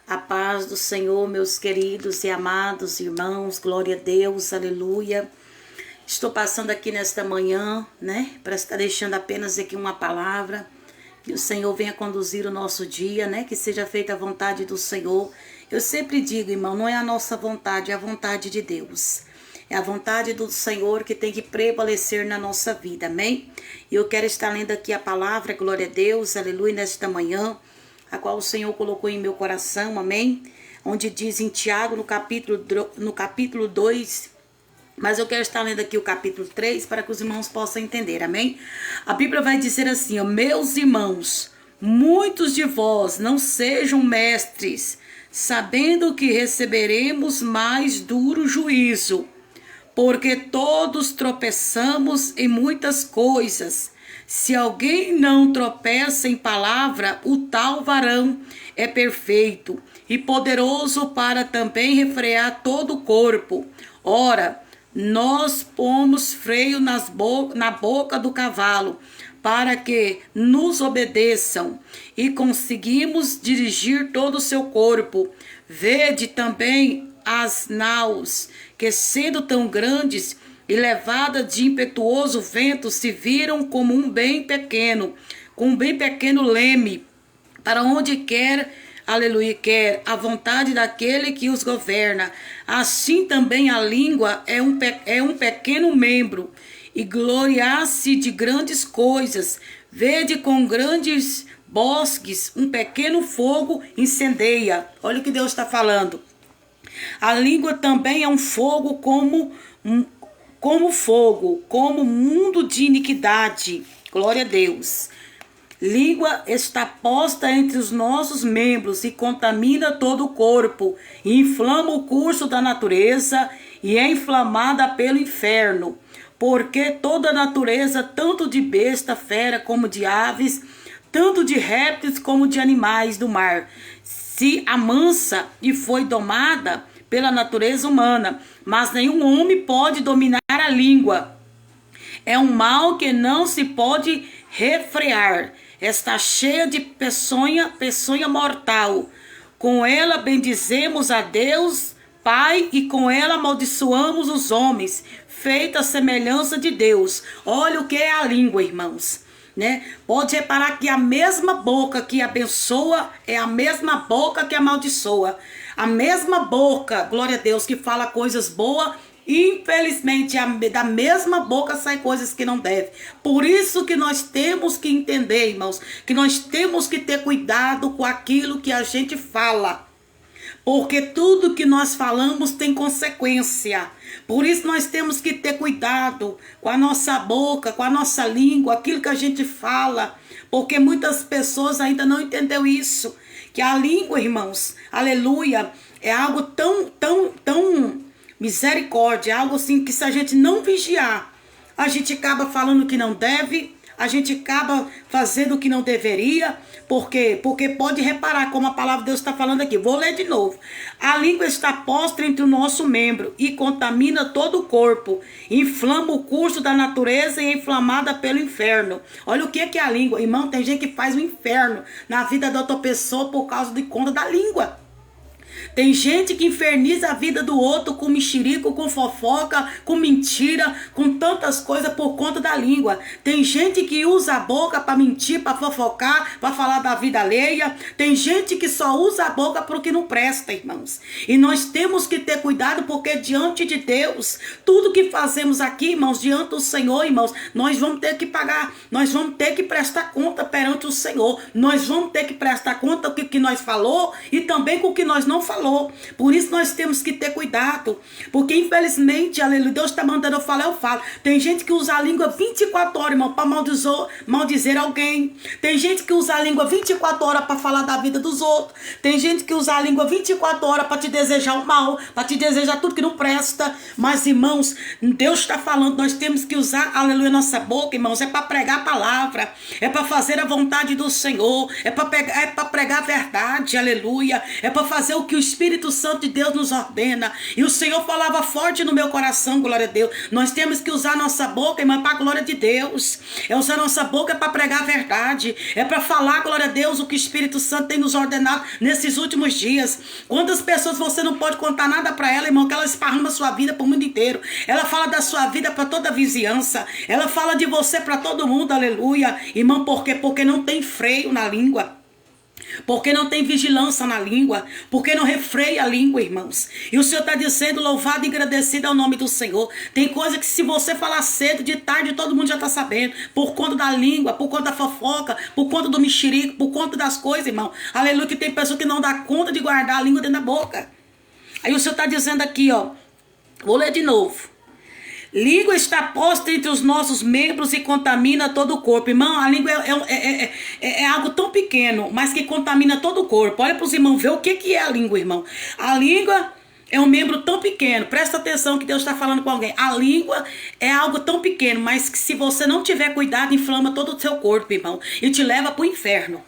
A paz do Senhor, meus queridos e amados irmãos, glória a Deus, aleluia. Estou passando aqui nesta manhã, para estar deixando apenas aqui uma palavra, que o Senhor venha conduzir o nosso dia, que seja feita a vontade do Senhor. Eu sempre digo, irmão, não é a nossa vontade, é a vontade de Deus. É a vontade do Senhor que tem que prevalecer na nossa vida, amém? E eu quero estar lendo aqui a palavra, glória a Deus, aleluia, nesta manhã, a qual o Senhor colocou em meu coração, amém? Onde diz em Tiago, no capítulo 2, mas eu quero estar lendo aqui o capítulo 3 para que os irmãos possam entender, amém? A Bíblia vai dizer assim, ó, meus irmãos, muitos de vós não sejam mestres, sabendo que receberemos mais duro juízo, porque todos tropeçamos em muitas coisas. Se alguém não tropeça em palavra, o tal varão é perfeito e poderoso para também refrear todo o corpo. Ora, nós pomos freio na boca do cavalo, para que nos obedeçam, e conseguimos dirigir todo o seu corpo. Vede também as naus, que sendo tão grandes e levadas de impetuoso vento, se viram como com um bem pequeno leme, para onde quer, aleluia, quer a vontade daquele que os governa. Assim também a língua é um pequeno membro, e gloriar-se de grandes coisas. Vede com grandes bosques, um pequeno fogo incendeia. Olha o que Deus está falando. A língua também é um fogo como mundo de iniquidade. Glória a Deus. Língua está posta entre os nossos membros e contamina todo o corpo, e inflama o curso da natureza e é inflamada pelo inferno. Porque toda a natureza, tanto de besta, fera, como de aves, tanto de répteis como de animais do mar, se amansa e foi domada pela natureza humana, mas nenhum homem pode dominar a língua. É um mal que não se pode refrear. Está cheia de peçonha mortal. Com ela bendizemos a Deus, Pai, e com ela amaldiçoamos os homens, feita a semelhança de Deus. Olha o que é a língua, irmãos. Pode reparar que a mesma boca que abençoa é a mesma boca que amaldiçoa. A mesma boca, glória a Deus, que fala coisas boas, infelizmente da mesma boca sai coisas que não devem. Por isso que nós temos que entender, irmãos, que nós temos que ter cuidado com aquilo que a gente fala. Porque tudo que nós falamos tem consequência. Por isso nós temos que ter cuidado com a nossa boca, com a nossa língua, aquilo que a gente fala. Porque muitas pessoas ainda não entenderam isso. Que a língua, irmãos, aleluia, é algo tão misericórdia. É algo assim que se a gente não vigiar, a gente acaba falando que não deve. A gente acaba fazendo o que não deveria. Por quê? Porque pode reparar como a palavra de Deus está falando aqui. Vou ler de novo. A língua está posta entre o nosso membro e contamina todo o corpo. Inflama o curso da natureza e é inflamada pelo inferno. Olha o que é a língua. Irmão, tem gente que faz o inferno na vida da outra pessoa por causa de conta da língua. Tem gente que inferniza a vida do outro com mexerico, com fofoca, com mentira, com tantas coisas por conta da língua. Tem gente que usa a boca para mentir, para fofocar, para falar da vida alheia. Tem gente que só usa a boca para o que não presta, irmãos. E nós temos que ter cuidado, porque diante de Deus, tudo que fazemos aqui, irmãos, diante do Senhor, irmãos, nós vamos ter que pagar. Nós vamos ter que prestar conta perante o Senhor. Nós vamos ter que prestar conta com o que nós falou e também com o que nós não falou. Por isso nós temos que ter cuidado, porque infelizmente, aleluia, Deus está mandando eu falar, eu falo. Tem gente que usa a língua 24 horas, irmão, para maldizer alguém. Tem gente que usa a língua 24 horas para falar da vida dos outros. Tem gente que usa a língua 24 horas para te desejar o mal, para te desejar tudo que não presta. Mas, irmãos, Deus está falando, nós temos que usar, aleluia, nossa boca, irmãos, é para pregar a palavra, é para fazer a vontade do Senhor, é para pregar a verdade, aleluia, é para fazer o que o Espírito Santo de Deus nos ordena. E o Senhor falava forte no meu coração, glória a Deus. Nós temos que usar nossa boca, irmã, para a glória de Deus. É usar nossa boca para pregar a verdade. É para falar, glória a Deus, o que o Espírito Santo tem nos ordenado nesses últimos dias. Quantas pessoas você não pode contar nada para ela, irmão, que ela esparrama a sua vida para o mundo inteiro. Ela fala da sua vida para toda a vizinhança. Ela fala de você para todo mundo, aleluia. Irmão, por quê? Porque não tem freio na língua. Porque não tem vigilância na língua. Porque não refreia a língua, irmãos. E o Senhor está dizendo, louvado e agradecido ao nome do Senhor. Tem coisa que se você falar cedo, de tarde, todo mundo já está sabendo. Por conta da língua, por conta da fofoca, por conta do mexerico, por conta das coisas, irmão. Aleluia, que tem pessoa que não dá conta de guardar a língua dentro da boca. Aí o Senhor está dizendo aqui, ó. Vou ler de novo. Língua está posta entre os nossos membros e contamina todo o corpo. Irmão, a língua é algo tão pequeno, mas que contamina todo o corpo. Olha para os irmãos ver o que é a língua, irmão. A língua é um membro tão pequeno. Presta atenção que Deus está falando com alguém. A língua é algo tão pequeno, mas que se você não tiver cuidado, inflama todo o seu corpo, irmão. E te leva para o inferno.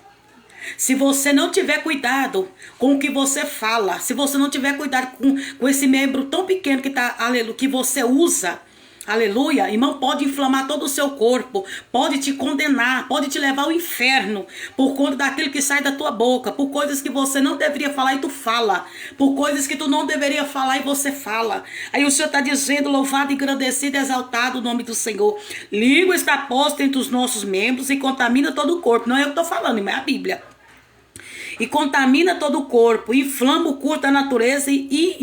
Se você não tiver cuidado com o que você fala, se você não tiver cuidado com esse membro tão pequeno que, aleluia, que você usa, aleluia, irmão, pode inflamar todo o seu corpo, pode te condenar, pode te levar ao inferno, por conta daquilo que sai da tua boca, por coisas que você não deveria falar e tu fala, por coisas que tu não deveria falar e você fala. Aí o Senhor está dizendo, louvado, engrandecido, exaltado o nome do Senhor. Língua está posta entre os nossos membros e contamina todo o corpo. Não é eu que estou falando, irmão, é a Bíblia. E contamina todo o corpo, inflama o curso da natureza e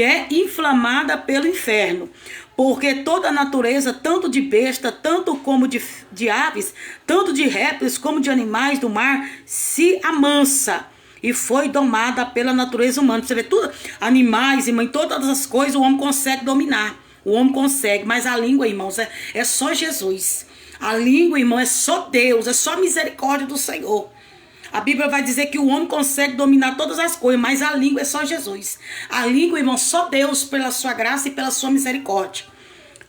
é inflamada pelo inferno. Porque toda a natureza, tanto de besta, tanto como de aves, tanto de répteis como de animais do mar, se amansa e foi domada pela natureza humana. Você vê tudo, animais, irmão, todas as coisas o homem consegue dominar. O homem consegue, mas a língua, irmãos, é só Jesus. A língua, irmão, é só Deus, é só a misericórdia do Senhor. A Bíblia vai dizer que o homem consegue dominar todas as coisas, mas a língua é só Jesus. A língua, irmão, só Deus pela sua graça e pela sua misericórdia.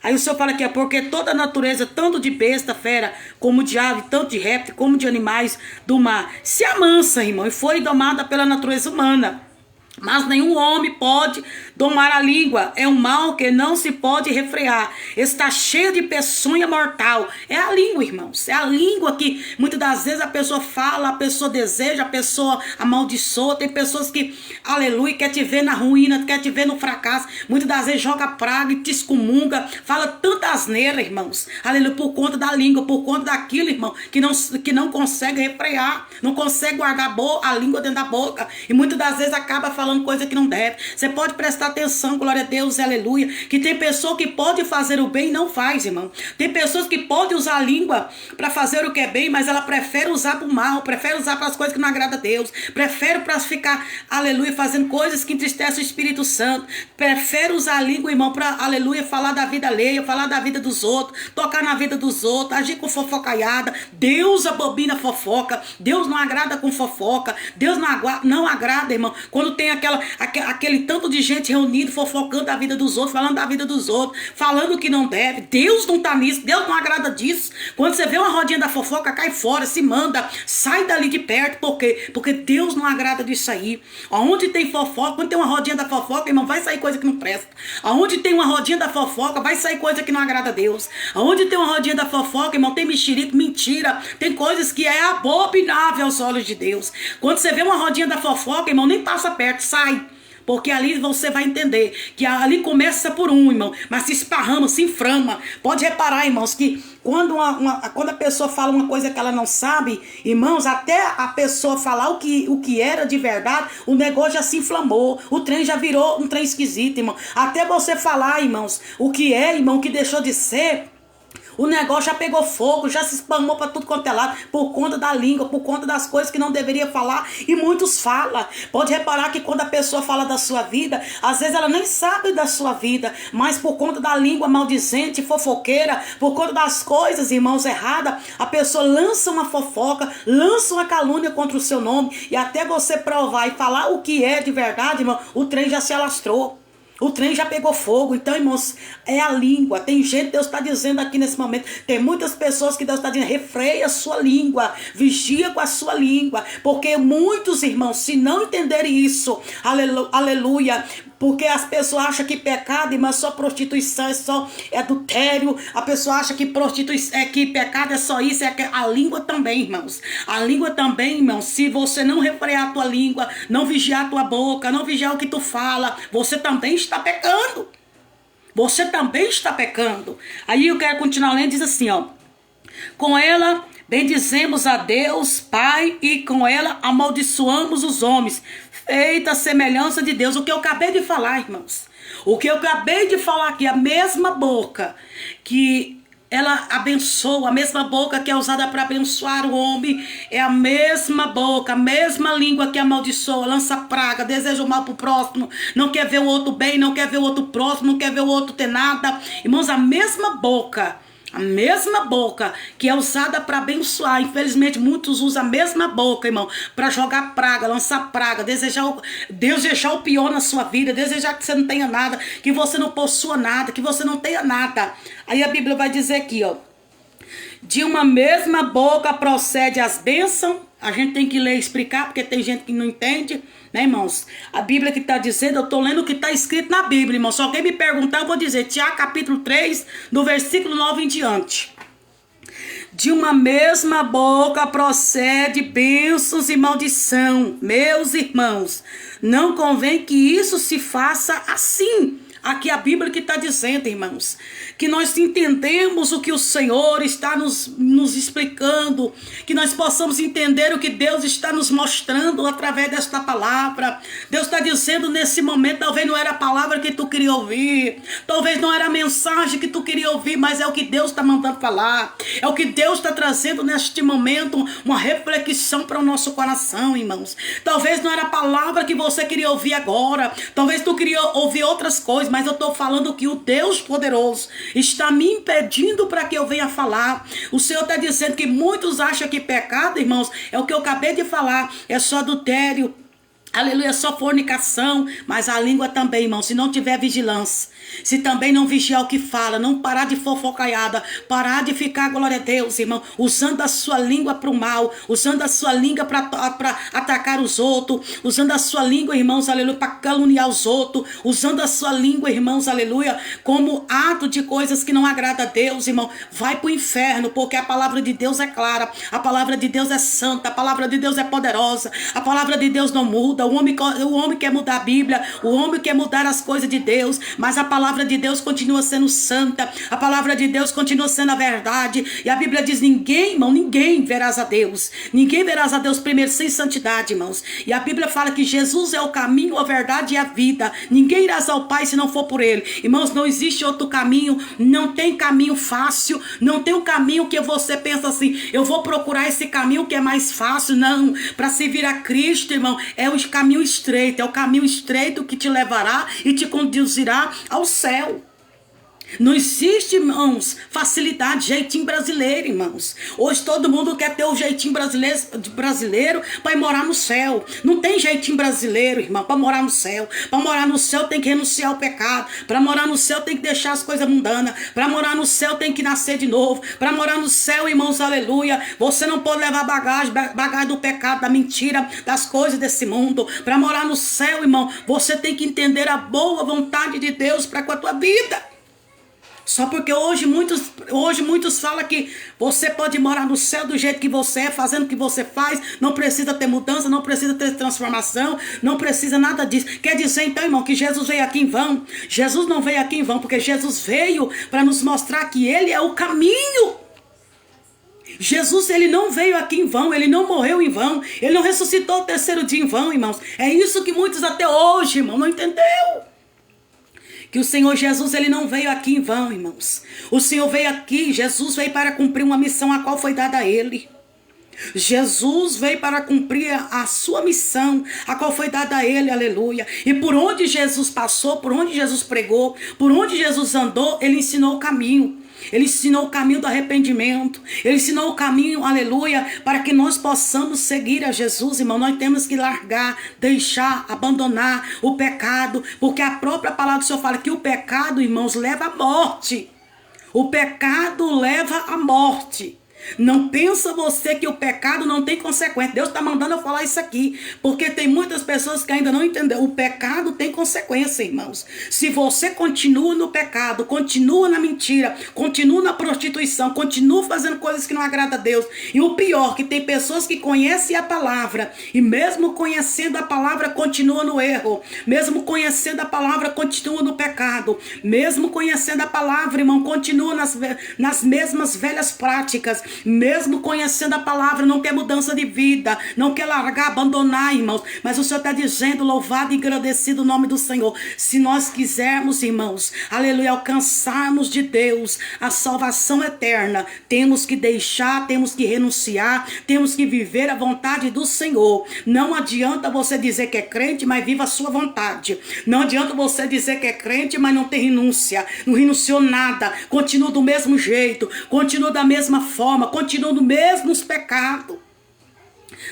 Aí o Senhor fala aqui, porque toda a natureza, tanto de besta, fera, como de ave, tanto de réptil, como de animais do mar, se amansa, irmão, e foi domada pela natureza humana. Mas nenhum homem pode domar a língua. É um mal que não se pode refrear. Está cheio de peçonha mortal. É a língua, irmãos. É a língua que muitas das vezes a pessoa fala, a pessoa deseja, a pessoa amaldiçoa. Tem pessoas que, aleluia, quer te ver na ruína, quer te ver no fracasso. Muitas das vezes joga praga e te excomunga. Fala tanta asneira, irmãos. Aleluia, por conta da língua, por conta daquilo, irmão, que não consegue refrear. Não consegue guardar a língua dentro da boca. E muitas das vezes acaba falando coisa que não deve. Você pode prestar atenção, glória a Deus, aleluia, que tem pessoa que pode fazer o bem e não faz, irmão. Tem pessoas que podem usar a língua para fazer o que é bem, mas ela prefere usar para o mal, prefere usar para as coisas que não agradam a Deus, prefere para ficar, aleluia, fazendo coisas que entristecem o Espírito Santo, prefere usar a língua, irmão, para, aleluia, falar da vida alheia, falar da vida dos outros, tocar na vida dos outros, agir com fofocaiada. Deus abobina fofoca, Deus não agrada com fofoca, Deus não agrada, irmão, quando tem aquele tanto de gente reunido, fofocando a vida dos outros, falando da vida dos outros, falando o que não deve. Deus não tá nisso, Deus não agrada disso. Quando você vê uma rodinha da fofoca, cai fora, se manda, sai dali de perto. Por quê? Porque Deus não agrada disso aí. Aonde tem fofoca, quando tem uma rodinha da fofoca, irmão, vai sair coisa que não presta. Aonde tem uma rodinha da fofoca, vai sair coisa que não agrada a Deus. Aonde tem uma rodinha da fofoca, irmão, tem mexerico, mentira, tem coisas que é abominável aos olhos de Deus. Quando você vê uma rodinha da fofoca, irmão, nem passa perto, sai. Porque ali você vai entender que ali começa por um, irmão, mas se esparrama, se inflama. Pode reparar, irmãos, que quando a pessoa fala uma coisa que ela não sabe, irmãos, até a pessoa falar o que era de verdade, o negócio já se inflamou, o trem já virou um trem esquisito, irmão. Até você falar, irmãos, o que é, irmão, o que deixou de ser, o negócio já pegou fogo, já se espalmou para tudo quanto é lado, por conta da língua, por conta das coisas que não deveria falar, e muitos falam. Pode reparar que quando a pessoa fala da sua vida, às vezes ela nem sabe da sua vida, mas por conta da língua maldizente, fofoqueira, por conta das coisas, irmãos, erradas, a pessoa lança uma fofoca, lança uma calúnia contra o seu nome, e até você provar e falar o que é de verdade, irmão, o trem já se alastrou. O trem já pegou fogo. Então, irmãos, é a língua. Tem gente, Deus está dizendo aqui nesse momento, tem muitas pessoas que Deus está dizendo, refreia a sua língua, vigia com a sua língua, porque muitos irmãos, se não entenderem isso, aleluia, porque as pessoas acham que pecado, irmão, é só prostituição, é só adultério. A pessoa acha que que pecado é só isso, a língua também, irmãos. A língua também, irmãos, se você não refrear a tua língua, não vigiar a tua boca, não vigiar o que tu fala, você também está pecando. Você também está pecando. Aí eu quero continuar lendo, diz assim, ó. Com ela bendizemos a Deus, Pai, e com ela amaldiçoamos os homens, feita a semelhança de Deus. O que eu acabei de falar, irmãos. O que eu acabei de falar aqui, a mesma boca que ela abençoa, a mesma boca que é usada para abençoar o homem, é a mesma boca, a mesma língua que amaldiçoa, lança praga, deseja o mal para o próximo, não quer ver o outro bem, não quer ver o outro próximo, não quer ver o outro ter nada. Irmãos, a mesma boca que é usada para abençoar, infelizmente muitos usam a mesma boca, irmão, para jogar praga, lançar praga, desejar o pior na sua vida, desejar que você não tenha nada, que você não possua nada, que você não tenha nada. Aí a Bíblia vai dizer aqui, ó, de uma mesma boca procede as bênçãos. A gente tem que ler e explicar, porque tem gente que não entende, né, irmãos? A Bíblia que está dizendo, eu estou lendo o que está escrito na Bíblia, irmão. Se alguém me perguntar, eu vou dizer, Tiago capítulo 3, do versículo 9 em diante. De uma mesma boca procede bênçãos e maldição. Meus irmãos, não convém que isso se faça assim. Aqui a Bíblia que está dizendo, irmãos, que nós entendemos o que o Senhor está nos explicando, que nós possamos entender o que Deus está nos mostrando através desta palavra. Deus está dizendo nesse momento, talvez não era a palavra que tu queria ouvir, talvez não era a mensagem que tu queria ouvir, mas é o que Deus está mandando falar, é o que Deus está trazendo neste momento, uma reflexão para o nosso coração, irmãos. Talvez não era a palavra que você queria ouvir agora, talvez tu queria ouvir outras coisas, mas eu estou falando que o Deus poderoso está me impedindo para que eu venha falar. O Senhor está dizendo que muitos acham que pecado, irmãos, é o que eu acabei de falar, é só adultério, aleluia, só fornicação, mas a língua também, irmão, se não tiver vigilância, se também não vigiar o que fala, não parar de fofocaiada, parar de ficar, glória a Deus, irmão, usando a sua língua para o mal, usando a sua língua para atacar os outros, usando a sua língua, irmãos, aleluia, para caluniar os outros, usando a sua língua, irmãos, aleluia, como ato de coisas que não agrada a Deus, irmão, vai para o inferno, porque a palavra de Deus é clara, a palavra de Deus é santa, a palavra de Deus é poderosa, a palavra de Deus não muda. O homem quer mudar a Bíblia, o homem quer mudar as coisas de Deus, mas a palavra de Deus continua sendo santa, a palavra de Deus continua sendo a verdade, e a Bíblia diz, ninguém, irmão, ninguém verás a Deus primeiro sem santidade, irmãos, e a Bíblia fala que Jesus é o caminho, a verdade e a vida, ninguém irás ao Pai se não for por Ele, irmãos, não existe outro caminho, não tem caminho fácil, não tem um caminho que você pensa assim, eu vou procurar esse caminho que é mais fácil, não, para servir a Cristo, irmão, é o caminho estreito, é o caminho estreito que te levará e te conduzirá ao céu. Não existe, irmãos, facilidade, jeitinho brasileiro, irmãos. Hoje todo mundo quer ter o jeitinho brasileiro para ir morar no céu. Não tem jeitinho brasileiro, irmão, para morar no céu. Para morar no céu tem que renunciar ao pecado. Para morar no céu tem que deixar as coisas mundanas. Para morar no céu tem que nascer de novo. Para morar no céu, irmãos, aleluia, você não pode levar bagagem do pecado, da mentira, das coisas desse mundo. Para morar no céu, irmão, você tem que entender a boa vontade de Deus para com a tua vida. Só porque hoje muitos falam que você pode morar no céu do jeito que você é, fazendo o que você faz, não precisa ter mudança, não precisa ter transformação, não precisa nada disso. Quer dizer então, irmão, que Jesus veio aqui em vão? Jesus não veio aqui em vão, porque Jesus veio para nos mostrar que Ele é o caminho. Jesus, Ele não veio aqui em vão, Ele não morreu em vão, Ele não ressuscitou o terceiro dia em vão, irmãos. É isso que muitos até hoje, irmão, não entendeu. Que o Senhor Jesus, Ele não veio aqui em vão, irmãos. O Senhor veio aqui, Jesus veio para cumprir uma missão a qual foi dada a Ele. Jesus veio para cumprir a sua missão, a qual foi dada a Ele, aleluia. E por onde Jesus passou, por onde Jesus pregou, por onde Jesus andou, Ele ensinou o caminho. Ele ensinou o caminho do arrependimento. Ele ensinou o caminho, aleluia, para que nós possamos seguir a Jesus, irmão. Nós temos que largar, deixar, abandonar o pecado, porque a própria palavra do Senhor fala que o pecado, irmãos, leva à morte. O pecado leva à morte. Não pensa você que o pecado não tem consequência. Deus está mandando eu falar isso aqui, porque tem muitas pessoas que ainda não entenderam. O pecado tem consequência, irmãos. Se você continua no pecado, continua na mentira, continua na prostituição, continua fazendo coisas que não agradam a Deus. E o pior, que tem pessoas que conhecem a palavra, e mesmo conhecendo a palavra, continua no erro. Mesmo conhecendo a palavra, continua no pecado. Mesmo conhecendo a palavra, irmão, continua nas mesmas velhas práticas. Mesmo conhecendo a palavra, não quer mudança de vida, não quer largar, abandonar, irmãos. Mas o Senhor está dizendo, louvado e agradecido o nome do Senhor. Se nós quisermos, irmãos, aleluia, alcançarmos de Deus a salvação eterna, temos que deixar, temos que renunciar, temos que viver a vontade do Senhor. Não adianta você dizer que é crente, mas viva a sua vontade. Não adianta você dizer que é crente, mas não tem renúncia. Não renunciou nada, continua do mesmo jeito, continua da mesma forma, continua no mesmos pecados.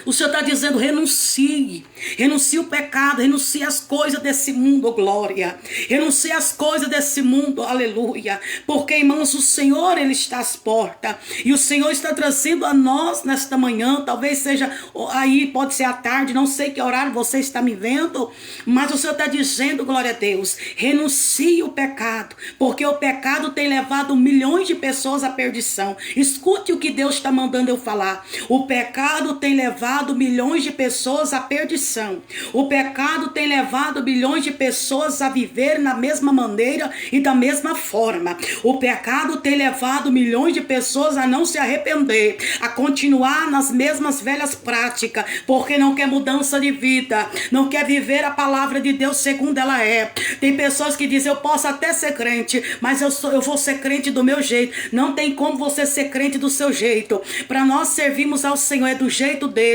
O Senhor está dizendo, renuncie. Renuncie o pecado, renuncie as coisas desse mundo, oh glória. Renuncie as coisas desse mundo, aleluia. Porque, irmãos, o Senhor, Ele está às portas. E o Senhor está trazendo a nós nesta manhã. Talvez seja aí, pode ser à tarde, não sei que horário você está me vendo. Mas o Senhor está dizendo, glória a Deus, renuncie o pecado. Porque o pecado tem levado milhões de pessoas à perdição. Escute o que Deus está mandando eu falar. O pecado tem levado milhões de pessoas à perdição. O pecado tem levado milhões de pessoas a viver na mesma maneira e da mesma forma. O pecado tem levado milhões de pessoas a não se arrepender, a continuar nas mesmas velhas práticas, porque não quer mudança de vida, não quer viver a palavra de Deus segundo ela é. Tem pessoas que dizem, eu posso até ser crente, mas eu vou ser crente do meu jeito. Não tem como você ser crente do seu jeito. Para nós servirmos ao Senhor é do jeito dele,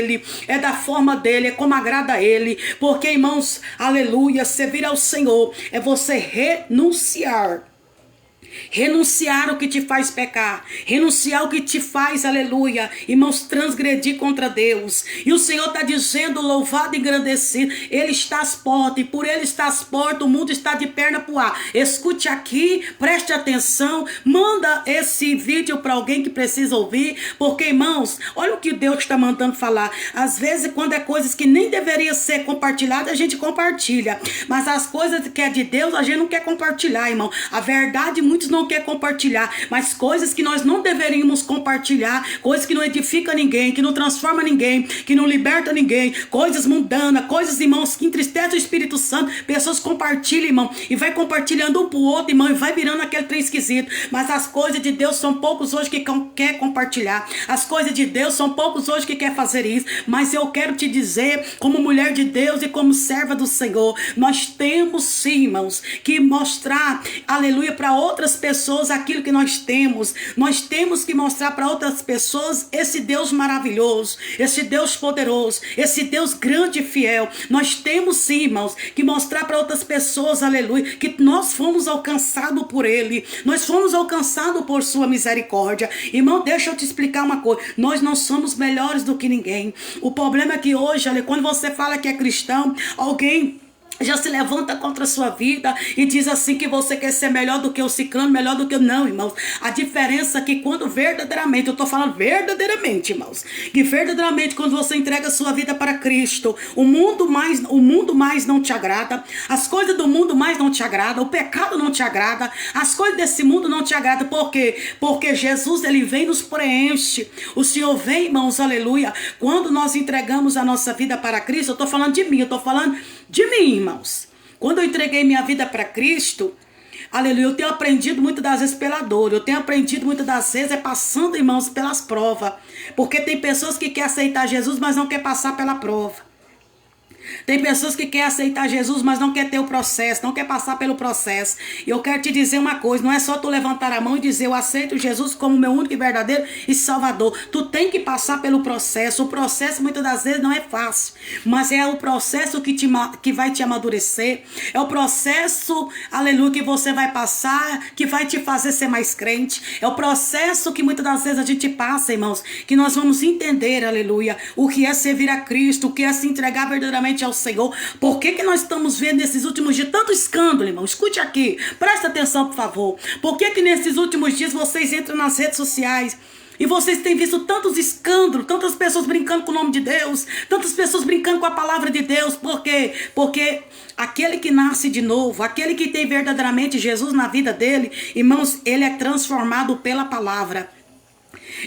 é da forma dele, é como agrada a ele. Porque, irmãos, aleluia, servir ao Senhor é você renunciar. Renunciar o que te faz pecar, renunciar o que te faz, aleluia, irmãos, transgredir contra Deus. E o Senhor está dizendo, louvado e agradecido, Ele está às portas, e por Ele estar às portas, o mundo está de perna pro ar. Escute aqui, preste atenção, manda esse vídeo para alguém que precisa ouvir, porque, irmãos, olha o que Deus está mandando falar. Às vezes, quando é coisas que nem deveria ser compartilhadas, a gente compartilha, mas as coisas que é de Deus, a gente não quer compartilhar, irmão. A verdade, muitos não quer compartilhar, mas coisas que nós não deveríamos compartilhar, coisas que não edificam ninguém, que não transforma ninguém, que não liberta ninguém, coisas mundanas, coisas, irmãos, que entristecem o Espírito Santo. Pessoas compartilham, irmão, e vai compartilhando um pro outro, irmão, e vai virando aquele trem esquisito. Mas as coisas de Deus são poucos hoje que quer compartilhar. As coisas de Deus são poucos hoje que quer fazer isso. Mas eu quero te dizer, como mulher de Deus e como serva do Senhor, nós temos sim, irmãos, que mostrar, aleluia, para outras pessoas aquilo que nós temos. Nós temos que mostrar para outras pessoas esse Deus maravilhoso, esse Deus poderoso, esse Deus grande e fiel. Nós temos sim, irmãos, que mostrar para outras pessoas, aleluia, que nós fomos alcançados por Ele, nós fomos alcançados por sua misericórdia. Irmão, deixa eu te explicar uma coisa, nós não somos melhores do que ninguém. O problema é que hoje, quando você fala que é cristão, alguém já se levanta contra a sua vida e diz assim que você quer ser melhor do que o ciclano, melhor do que... Não, irmãos. A diferença é que quando verdadeiramente, eu estou falando verdadeiramente, irmãos, que verdadeiramente quando você entrega a sua vida para Cristo, o mundo mais não te agrada, as coisas do mundo mais não te agrada, o pecado não te agrada, as coisas desse mundo não te agrada. Por quê? Porque Jesus, Ele vem e nos preenche. O Senhor vem, irmãos, aleluia. Quando nós entregamos a nossa vida para Cristo, eu estou falando de mim, eu estou falando de mim, irmãos. Quando eu entreguei minha vida para Cristo, aleluia, eu tenho aprendido muitas das vezes pela dor, eu tenho aprendido muitas das vezes passando, irmãos, pelas provas, porque tem pessoas que querem aceitar Jesus, mas não quer passar pela prova. Tem pessoas que querem aceitar Jesus, mas não quer ter o processo, não quer passar pelo processo. E eu quero te dizer uma coisa, não é só tu levantar a mão e dizer, eu aceito Jesus como meu único e verdadeiro e salvador. Tu tem que passar pelo processo. O processo muitas das vezes não é fácil, mas é o processo que vai te amadurecer. É o processo, aleluia, que você vai passar, que vai te fazer ser mais crente. É o processo que muitas das vezes a gente passa, irmãos, que nós vamos entender, aleluia, o que é servir a Cristo, o que é se entregar verdadeiramente ao Senhor. Por que nós estamos vendo nesses últimos dias tanto escândalo, irmão? Escute aqui, presta atenção, por favor. Por que nesses últimos dias vocês entram nas redes sociais e vocês têm visto tantos escândalos, tantas pessoas brincando com o nome de Deus, tantas pessoas brincando com a palavra de Deus? Por quê? Porque aquele que nasce de novo, aquele que tem verdadeiramente Jesus na vida dele, irmãos, ele é transformado pela palavra.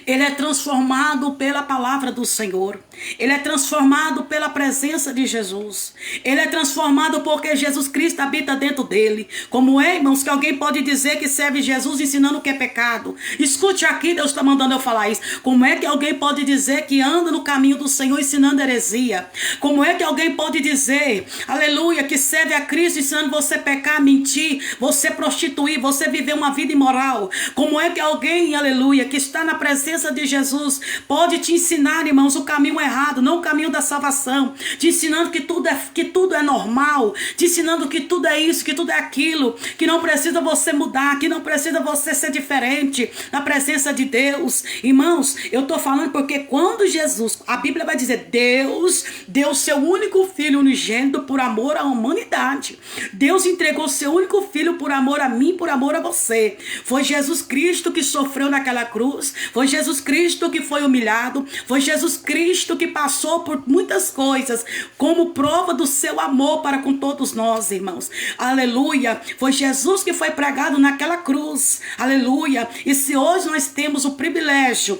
Ele é transformado pela palavra do Senhor. Ele é transformado pela presença de Jesus. Ele é transformado porque Jesus Cristo habita dentro dele. Como é, irmãos, que alguém pode dizer que serve Jesus ensinando o que é pecado? Escute aqui, Deus está mandando eu falar isso. Como é que alguém pode dizer que anda no caminho do Senhor ensinando heresia? Como é que alguém pode dizer, aleluia, que serve a Cristo ensinando você pecar, mentir, você prostituir, você viver uma vida imoral? Como é que alguém, aleluia, que está na presença de Jesus pode te ensinar, irmãos, o caminho errado, não o caminho da salvação, te ensinando que tudo é normal, te ensinando que tudo é isso, que tudo é aquilo, que não precisa você mudar, que não precisa você ser diferente na presença de Deus? Irmãos, eu estou falando porque quando Jesus, a Bíblia vai dizer, Deus deu seu único filho unigênito por amor à humanidade. Deus entregou seu único filho por amor a mim, por amor a você. Foi Jesus Cristo que sofreu naquela cruz, foi Jesus Cristo que foi humilhado, foi Jesus Cristo que passou por muitas coisas como prova do seu amor para com todos nós, irmãos. Aleluia. Foi Jesus que foi pregado naquela cruz. Aleluia. E se hoje nós temos o privilégio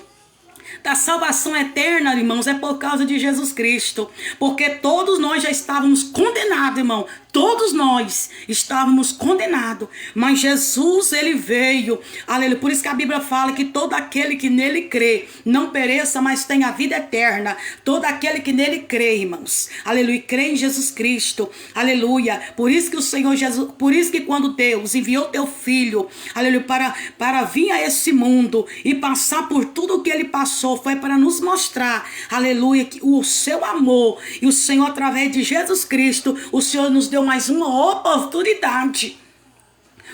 da salvação eterna, irmãos, é por causa de Jesus Cristo. Porque todos nós já estávamos condenados, irmão. Todos nós estávamos condenados, mas Jesus, ele veio, aleluia. Por isso que a Bíblia fala que todo aquele que nele crê não pereça, mas tenha a vida eterna. Todo aquele que nele crê, irmãos, aleluia, crê em Jesus Cristo, aleluia. Por isso que o Senhor Jesus, por isso que quando Deus enviou teu filho, aleluia, para vir a esse mundo e passar por tudo o que ele passou, foi para nos mostrar, aleluia, que o seu amor. E o Senhor, através de Jesus Cristo, o Senhor nos deu mais uma oportunidade.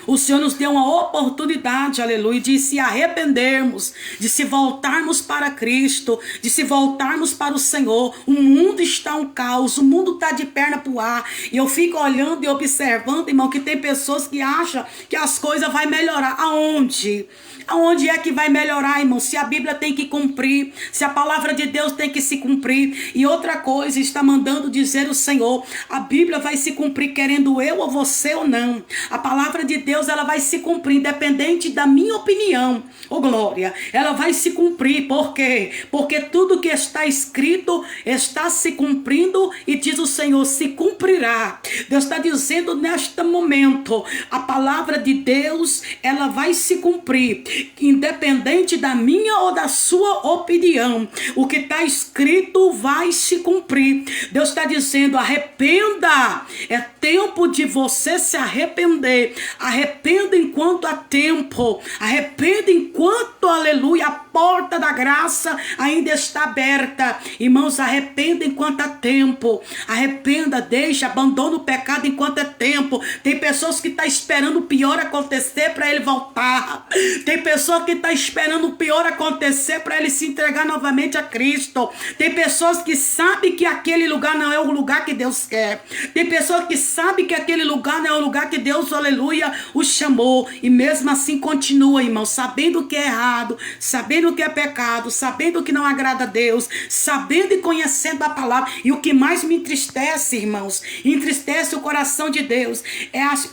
O Senhor nos deu uma oportunidade, aleluia, de se arrependermos, de se voltarmos para Cristo, de se voltarmos para o Senhor. O mundo está um caos, o mundo está de perna pro ar. E eu fico olhando e observando, irmão, que tem pessoas que acham que as coisas vão melhorar. Aonde? Aonde é que vai melhorar, irmão? Se a Bíblia tem que cumprir, se a palavra de Deus tem que se cumprir. E outra coisa, está mandando dizer o Senhor, a Bíblia vai se cumprir querendo eu ou você ou não. A palavra de Deus, ela vai se cumprir, independente da minha opinião. Oh, glória! Ela vai se cumprir, por quê? Porque tudo que está escrito está se cumprindo e diz o Senhor, se cumprirá. Deus está dizendo neste momento, a palavra de Deus, ela vai se cumprir, independente da minha ou da sua opinião. O que está escrito vai se cumprir. Deus está dizendo, arrependa. É tempo de você se arrepender. Arrependa enquanto há tempo. Arrependa enquanto, aleluia, a porta da graça ainda está aberta. Irmãos, arrependa enquanto há tempo. Arrependa, deixa, abandona o pecado enquanto é tempo. Tem pessoas que estão esperando o pior acontecer para ele voltar. Tem pessoa que está esperando o pior acontecer para ele se entregar novamente a Cristo. Tem pessoas que sabem que aquele lugar não é o lugar que Deus quer. Tem pessoas que sabem que aquele lugar não é o lugar que Deus, aleluia, o chamou. E mesmo assim continua, irmão, sabendo que é errado, sabendo que é pecado, sabendo que não agrada a Deus, sabendo e conhecendo a palavra. E o que mais me entristece, irmãos, entristece o coração de Deus,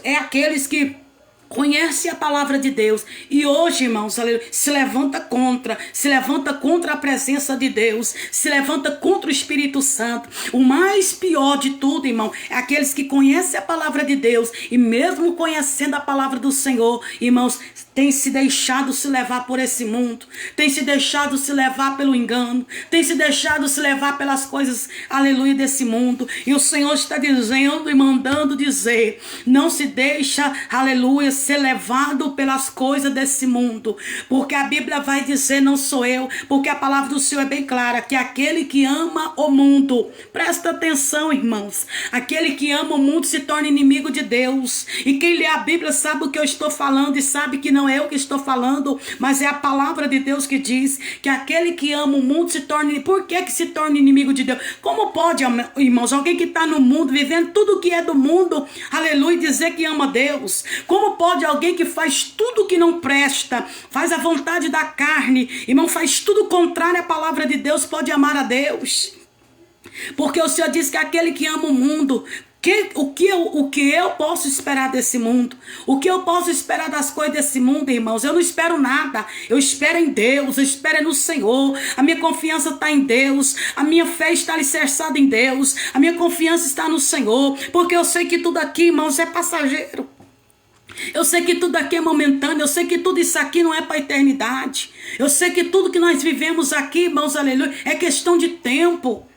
é aqueles que conhece a palavra de Deus e hoje, irmãos, se levanta contra a presença de Deus, se levanta contra o Espírito Santo. O mais pior de tudo, irmão, é aqueles que conhecem a palavra de Deus e mesmo conhecendo a palavra do Senhor, irmãos, tem se deixado se levar por esse mundo, tem se deixado se levar pelo engano, tem se deixado se levar pelas coisas, aleluia, desse mundo. E o Senhor está dizendo e mandando dizer: não se deixa, aleluia, ser levado pelas coisas desse mundo, porque a Bíblia vai dizer, não sou eu, porque a palavra do Senhor é bem clara, que aquele que ama o mundo, presta atenção, irmãos, aquele que ama o mundo se torna inimigo de Deus. E quem lê a Bíblia sabe o que eu estou falando, e sabe que não é eu que estou falando, mas é a palavra de Deus que diz que aquele que ama o mundo se torna... Por que se torna inimigo de Deus? Como pode, irmãos, alguém que está no mundo, vivendo tudo que é do mundo, aleluia, dizer que ama Deus? Como pode alguém que faz tudo que não presta, faz a vontade da carne, irmão, faz tudo contrário à palavra de Deus, pode amar a Deus? Porque o Senhor diz que aquele que ama o mundo... O que eu posso esperar desse mundo? O que eu posso esperar das coisas desse mundo, irmãos? Eu não espero nada. Eu espero em Deus, eu espero no Senhor. A minha confiança está em Deus. A minha fé está alicerçada em Deus. A minha confiança está no Senhor. Porque eu sei que tudo aqui, irmãos, é passageiro. Eu sei que tudo aqui é momentâneo. Eu sei que tudo isso aqui não é para a eternidade. Eu sei que tudo que nós vivemos aqui, irmãos, aleluia, é questão de tempo.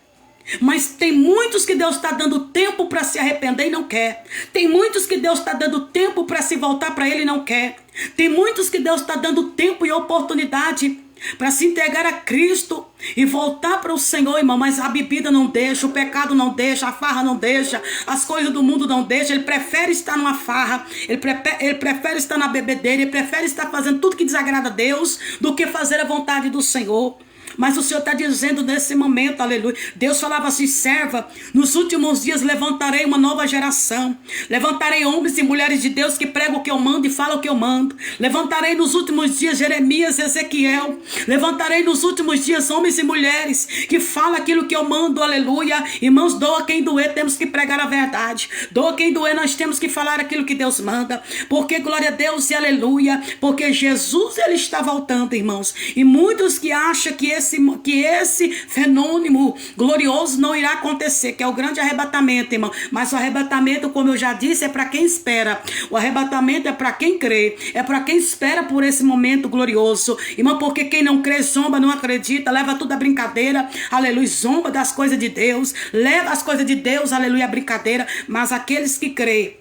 Mas tem muitos que Deus está dando tempo para se arrepender e não quer. Tem muitos que Deus está dando tempo para se voltar para Ele e não quer. Tem muitos que Deus está dando tempo e oportunidade para se entregar a Cristo e voltar para o Senhor, irmão. Mas a bebida não deixa, o pecado não deixa, a farra não deixa, as coisas do mundo não deixa. Ele prefere estar numa farra, ele prefere estar na bebedeira, ele prefere estar fazendo tudo que desagrada a Deus do que fazer a vontade do Senhor. Mas o Senhor está dizendo nesse momento, aleluia. Deus falava assim: serva, nos últimos dias levantarei uma nova geração. Levantarei homens e mulheres de Deus que pregam o que eu mando e falam o que eu mando. Levantarei nos últimos dias Jeremias, Ezequiel. Levantarei nos últimos dias homens e mulheres que falam aquilo que eu mando, aleluia. Irmãos, doa quem doer, temos que pregar a verdade. Doa quem doer, nós temos que falar aquilo que Deus manda. Porque glória a Deus e aleluia. Porque Jesus, ele está voltando, irmãos. E muitos que acham que esse fenômeno glorioso não irá acontecer, que é o grande arrebatamento, irmão. Mas o arrebatamento, como eu já disse, é para quem espera. O arrebatamento é para quem crê, é para quem espera por esse momento glorioso, irmão. Porque quem não crê, zomba, não acredita, leva tudo a brincadeira, aleluia, zomba das coisas de Deus, leva as coisas de Deus, aleluia, a brincadeira. Mas aqueles que crê,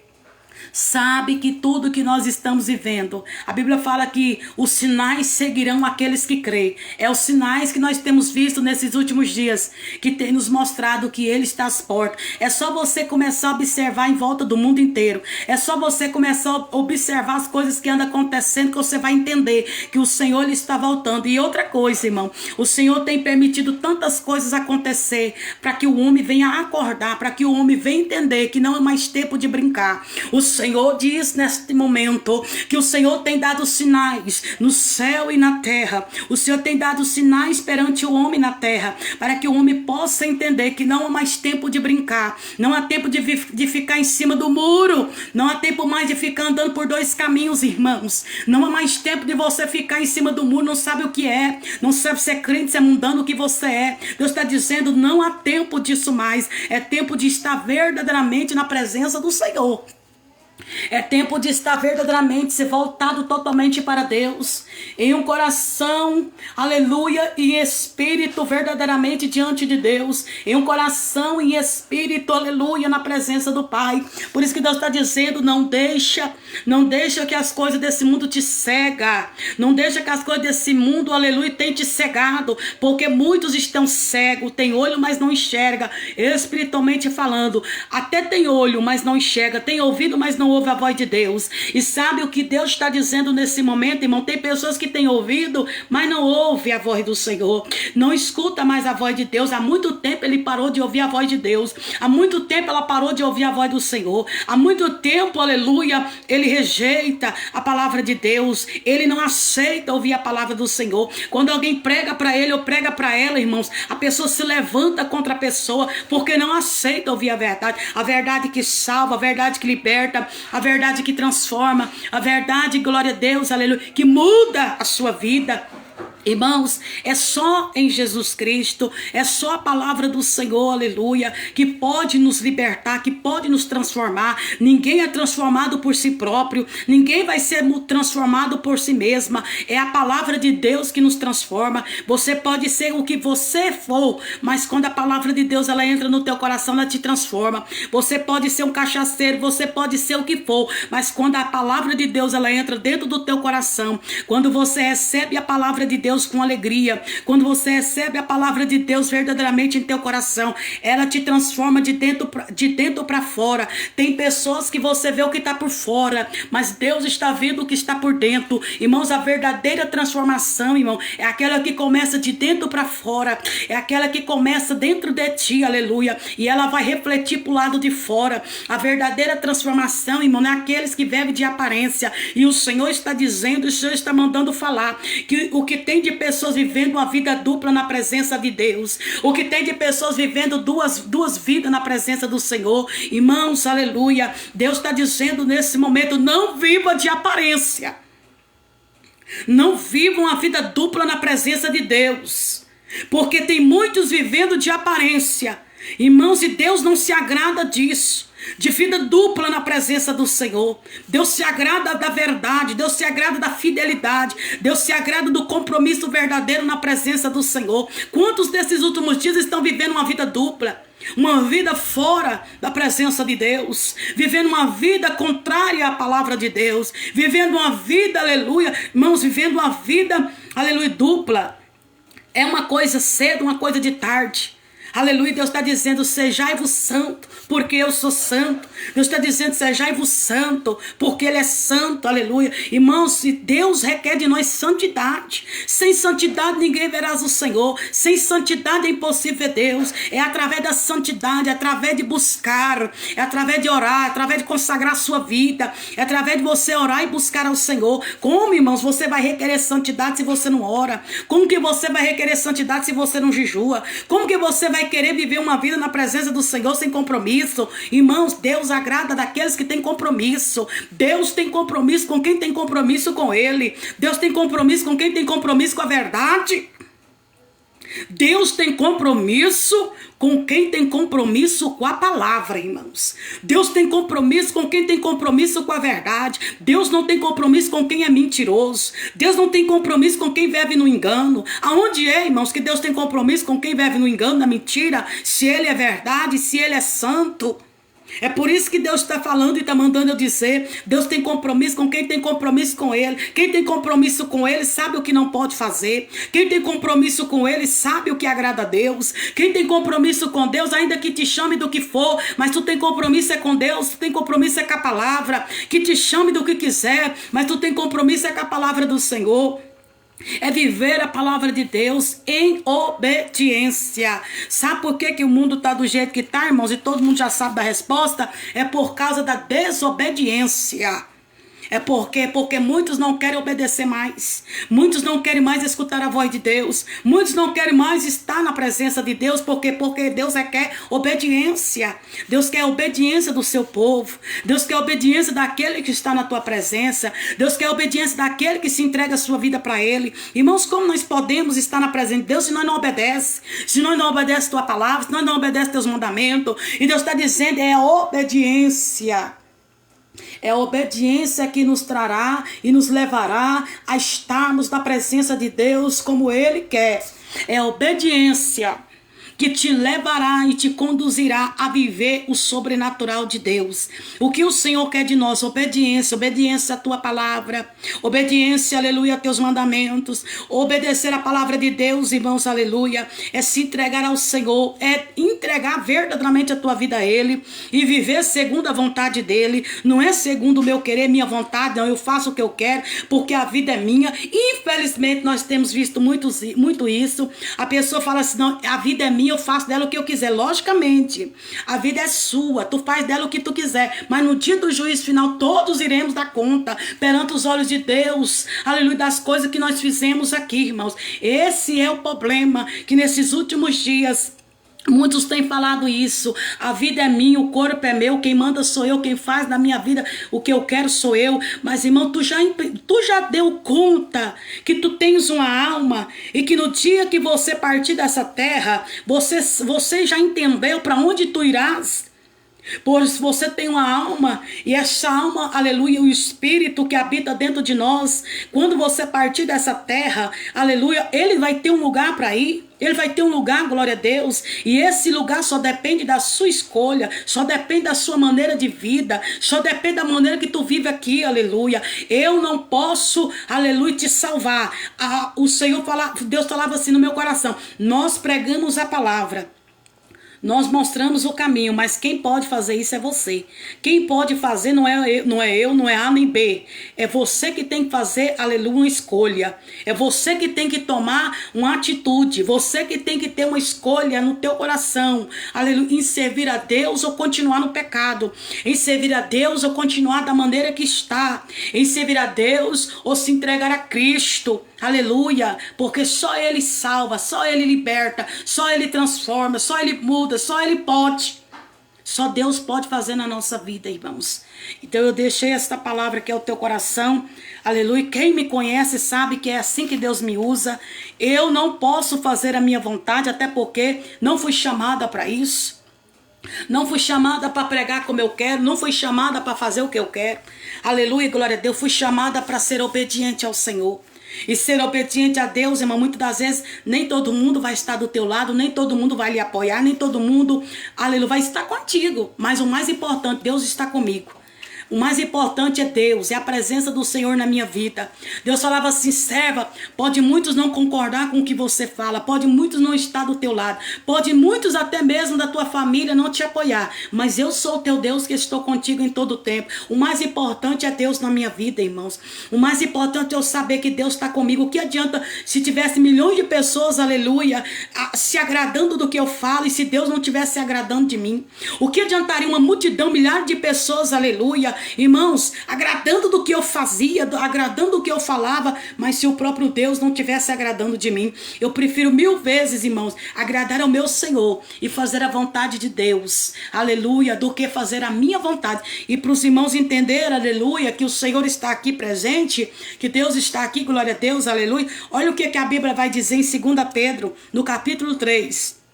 sabe que tudo que nós estamos vivendo, a Bíblia fala que os sinais seguirão aqueles que creem. É os sinais que nós temos visto nesses últimos dias, que tem nos mostrado que Ele está às portas. É só você começar a observar em volta do mundo inteiro. É só você começar a observar as coisas que andam acontecendo, que você vai entender que o Senhor, Ele está voltando. E outra coisa, irmão, o Senhor tem permitido tantas coisas acontecer para que o homem venha acordar, para que o homem venha entender que não é mais tempo de brincar. O Senhor diz neste momento que o Senhor tem dado sinais no céu e na terra. O Senhor tem dado sinais perante o homem na terra, para que o homem possa entender que não há mais tempo de brincar, não há tempo de ficar em cima do muro, não há tempo mais de ficar andando por dois caminhos, irmãos. Não há mais tempo de você ficar em cima do muro, não sabe o que é, não sabe se é crente, se é mundano, o que você é. Deus está dizendo, não há tempo disso mais. É tempo de estar verdadeiramente na presença do Senhor. É tempo de estar verdadeiramente se voltado totalmente para Deus, em um coração, aleluia, e espírito verdadeiramente diante de Deus, em um coração e espírito, aleluia, na presença do Pai. Por isso que Deus está dizendo, não deixa que as coisas desse mundo te cega, não deixa que as coisas desse mundo, aleluia, tenham te cegado, porque muitos estão cegos, tem olho, mas não enxerga, espiritualmente falando, até tem olho, mas não enxerga, tem ouvido, mas não ouve a voz de Deus. E sabe o que Deus está dizendo nesse momento, irmão? Tem pessoas que têm ouvido, mas não ouve a voz do Senhor, não escuta mais a voz de Deus. Há muito tempo ele parou de ouvir a voz de Deus, há muito tempo ela parou de ouvir a voz do Senhor, há muito tempo, aleluia, ele rejeita a palavra de Deus, ele não aceita ouvir a palavra do Senhor. Quando alguém prega para ele ou prega para ela, irmãos, a pessoa se levanta contra a pessoa, porque não aceita ouvir a verdade que salva, a verdade que liberta, a verdade que transforma, a verdade, glória a Deus, aleluia, que muda a sua vida. Irmãos, é só em Jesus Cristo, é só a palavra do Senhor, aleluia, que pode nos libertar, que pode nos transformar. Ninguém é transformado por si próprio, ninguém vai ser transformado por si mesma. É a palavra de Deus que nos transforma. Você pode ser o que você for, mas quando a palavra de Deus ela entra no teu coração, ela te transforma. Você pode ser um cachaceiro, você pode ser o que for, mas quando a palavra de Deus ela entra dentro do teu coração, quando você recebe a palavra de Deus com alegria, quando você recebe a palavra de Deus verdadeiramente em teu coração, ela te transforma de dentro para fora. Tem pessoas que você vê o que está por fora, mas Deus está vendo o que está por dentro. Irmãos, a verdadeira transformação, irmão, é aquela que começa de dentro para fora, é aquela que começa dentro de ti, aleluia, e ela vai refletir para o lado de fora. A verdadeira transformação, irmão, não é aqueles que vivem de aparência, e o Senhor está dizendo, o Senhor está mandando falar, que o que tem de pessoas vivendo uma vida dupla na presença de Deus, o que tem de pessoas vivendo duas vidas na presença do Senhor, irmãos, aleluia, Deus está dizendo nesse momento, não viva de aparência, não viva uma vida dupla na presença de Deus, porque tem muitos vivendo de aparência, irmãos, e Deus não se agrada disso, de vida dupla na presença do Senhor. Deus se agrada da verdade, Deus se agrada da fidelidade, Deus se agrada do compromisso verdadeiro na presença do Senhor. Quantos desses últimos dias estão vivendo uma vida dupla? Uma vida fora da presença de Deus, vivendo uma vida contrária à palavra de Deus, vivendo uma vida, aleluia, irmãos, vivendo uma vida, aleluia, dupla. É uma coisa cedo, uma coisa de tarde. Aleluia, Deus está dizendo, sejai-vos santo, porque eu sou santo. Deus está dizendo, sejai-vos santo, porque Ele é santo, aleluia. Irmãos, se Deus requer de nós santidade, sem santidade ninguém verás o Senhor, sem santidade é impossível ver Deus. É através da santidade, é através de buscar, é através de orar, é através de consagrar a sua vida, é através de você orar e buscar ao Senhor. Como, irmãos, você vai requerer santidade se você não ora? Como que você vai requerer santidade se você não jejua? Como que você vai querer viver uma vida na presença do Senhor sem compromisso? Irmãos, Deus agrada daqueles que têm compromisso. Deus tem compromisso com quem tem compromisso com Ele. Deus tem compromisso com quem tem compromisso com a verdade. Deus tem compromisso com quem tem compromisso com a palavra, irmãos. Deus tem compromisso com quem tem compromisso com a verdade. Deus não tem compromisso com quem é mentiroso. Deus não tem compromisso com quem vive no engano. Aonde é, irmãos, que Deus tem compromisso com quem vive no engano, na mentira? Se Ele é verdade, se Ele é santo. É por isso que Deus está falando e está mandando eu dizer, Deus tem compromisso com quem tem compromisso com Ele. Quem tem compromisso com Ele sabe o que não pode fazer. Quem tem compromisso com Ele sabe o que agrada a Deus. Quem tem compromisso com Deus, ainda que te chame do que for, mas tu tem compromisso é com Deus, tu tem compromisso é com a palavra. Que te chame do que quiser, mas tu tem compromisso é com a palavra do Senhor. É viver a palavra de Deus em obediência. Sabe por que o mundo está do jeito que está, irmãos? E todo mundo já sabe da resposta. É por causa da desobediência. É porque muitos não querem obedecer mais. Muitos não querem mais escutar a voz de Deus. Muitos não querem mais estar na presença de Deus. Porque Deus quer obediência. Deus quer a obediência do seu povo. Deus quer a obediência daquele que está na tua presença. Deus quer a obediência daquele que se entrega a sua vida para Ele. Irmãos, como nós podemos estar na presença de Deus se nós não obedecemos? Se nós não obedecemos a tua palavra, se nós não obedecemos teus mandamentos. E Deus está dizendo, é a obediência. É a obediência que nos trará e nos levará a estarmos na presença de Deus como Ele quer. É a obediência que te levará e te conduzirá a viver o sobrenatural de Deus. O que o Senhor quer de nós? Obediência, obediência à tua palavra, obediência, aleluia, a teus mandamentos, obedecer a palavra de Deus, irmãos, aleluia, é se entregar ao Senhor, é entregar verdadeiramente a tua vida a Ele e viver segundo a vontade dEle, não é segundo o meu querer, minha vontade, não, eu faço o que eu quero, porque a vida é minha. Infelizmente nós temos visto muito isso, a pessoa fala assim, não, a vida é minha, eu faço dela o que eu quiser. Logicamente, a vida é sua, tu faz dela o que tu quiser, mas no dia do juízo final todos iremos dar conta perante os olhos de Deus, aleluia, das coisas que nós fizemos aqui, irmãos. Esse é o problema, que nesses últimos dias Muitos têm falado isso, a vida é minha, o corpo é meu, quem manda sou eu, quem faz na minha vida o que eu quero sou eu. Mas irmão, tu já deu conta que tu tens uma alma e que no dia que você partir dessa terra, você já entendeu para onde tu irás? Pois você tem uma alma, e essa alma, aleluia, o Espírito que habita dentro de nós, quando você partir dessa terra, aleluia, ele vai ter um lugar para ir, ele vai ter um lugar, glória a Deus, e esse lugar só depende da sua escolha, só depende da sua maneira de vida, só depende da maneira que tu vive aqui, aleluia. Eu não posso, aleluia, te salvar. O Senhor Deus falava assim no meu coração, nós pregamos a palavra, nós mostramos o caminho, mas quem pode fazer isso é você. Quem pode fazer não é eu, não é A nem B. É você que tem que fazer, aleluia, uma escolha. É você que tem que tomar uma atitude. Você que tem que ter uma escolha no teu coração. Aleluia, em servir a Deus ou continuar no pecado. Em servir a Deus ou continuar da maneira que está. Em servir a Deus ou se entregar a Cristo. Aleluia, porque só Ele salva, só Ele liberta, só Ele transforma, só Ele muda, só Ele pode. Só Deus pode fazer na nossa vida, irmãos. Então eu deixei esta palavra que é o teu coração. Aleluia, quem me conhece sabe que é assim que Deus me usa. Eu não posso fazer a minha vontade, até porque não fui chamada para isso. Não fui chamada para pregar como eu quero, não fui chamada para fazer o que eu quero. Aleluia, glória a Deus, fui chamada para ser obediente ao Senhor. E ser obediente a Deus, irmão, muitas das vezes nem todo mundo vai estar do teu lado, nem todo mundo vai lhe apoiar, nem todo mundo, aleluia, vai estar contigo. Mas o mais importante, Deus está comigo. O mais importante é Deus, é a presença do Senhor na minha vida. Deus falava assim, serva, pode muitos não concordar com o que você fala, pode muitos não estar do teu lado, pode muitos até mesmo da tua família não te apoiar, mas eu sou o teu Deus que estou contigo em todo o tempo. O mais importante é Deus na minha vida, irmãos. O mais importante é eu saber que Deus está comigo. O que adianta se tivesse milhões de pessoas, aleluia, se agradando do que eu falo e se Deus não estivesse se agradando de mim? O que adiantaria uma multidão, milhares de pessoas, aleluia, irmãos, agradando do que eu fazia, agradando do que eu falava, mas se o próprio Deus não estivesse agradando de mim? Eu prefiro 1000 vezes, irmãos, agradar ao meu Senhor e fazer a vontade de Deus, aleluia, do que fazer a minha vontade. E para os irmãos entenderem, aleluia, que o Senhor está aqui presente, que Deus está aqui, glória a Deus, aleluia. Olha o que a Bíblia vai dizer em 2 Pedro, no capítulo 3.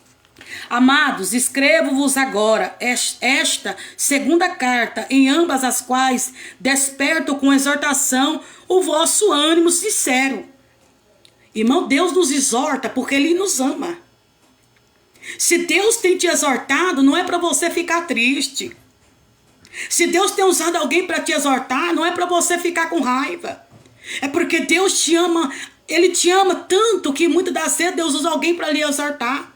Amados, escrevo-vos agora esta segunda carta, em ambas as quais desperto com exortação o vosso ânimo sincero. Irmão, Deus nos exorta porque Ele nos ama. Se Deus tem te exortado, não é para você ficar triste. Se Deus tem usado alguém para te exortar, não é para você ficar com raiva. É porque Deus te ama, Ele te ama tanto que muitas das vezes Deus usa alguém para lhe exortar.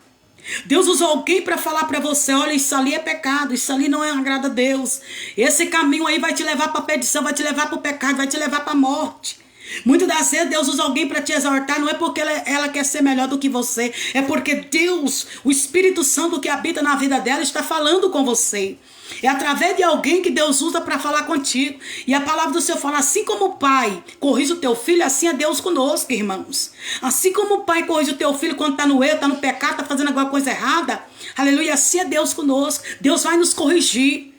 Deus usou alguém para falar para você, olha, isso ali é pecado, isso ali não agrada a Deus. Esse caminho aí vai te levar para a perdição, vai te levar para o pecado, vai te levar para a morte. Muitas das vezes Deus usa alguém para te exortar, não é porque ela quer ser melhor do que você, é porque Deus, o Espírito Santo que habita na vida dela, está falando com você. É através de alguém que Deus usa para falar contigo. E a palavra do Senhor fala, assim como o pai corrige o teu filho, assim é Deus conosco, irmãos. Assim como o pai corrige o teu filho quando está no erro, está no pecado, está fazendo alguma coisa errada, aleluia, assim é Deus conosco. Deus vai nos corrigir.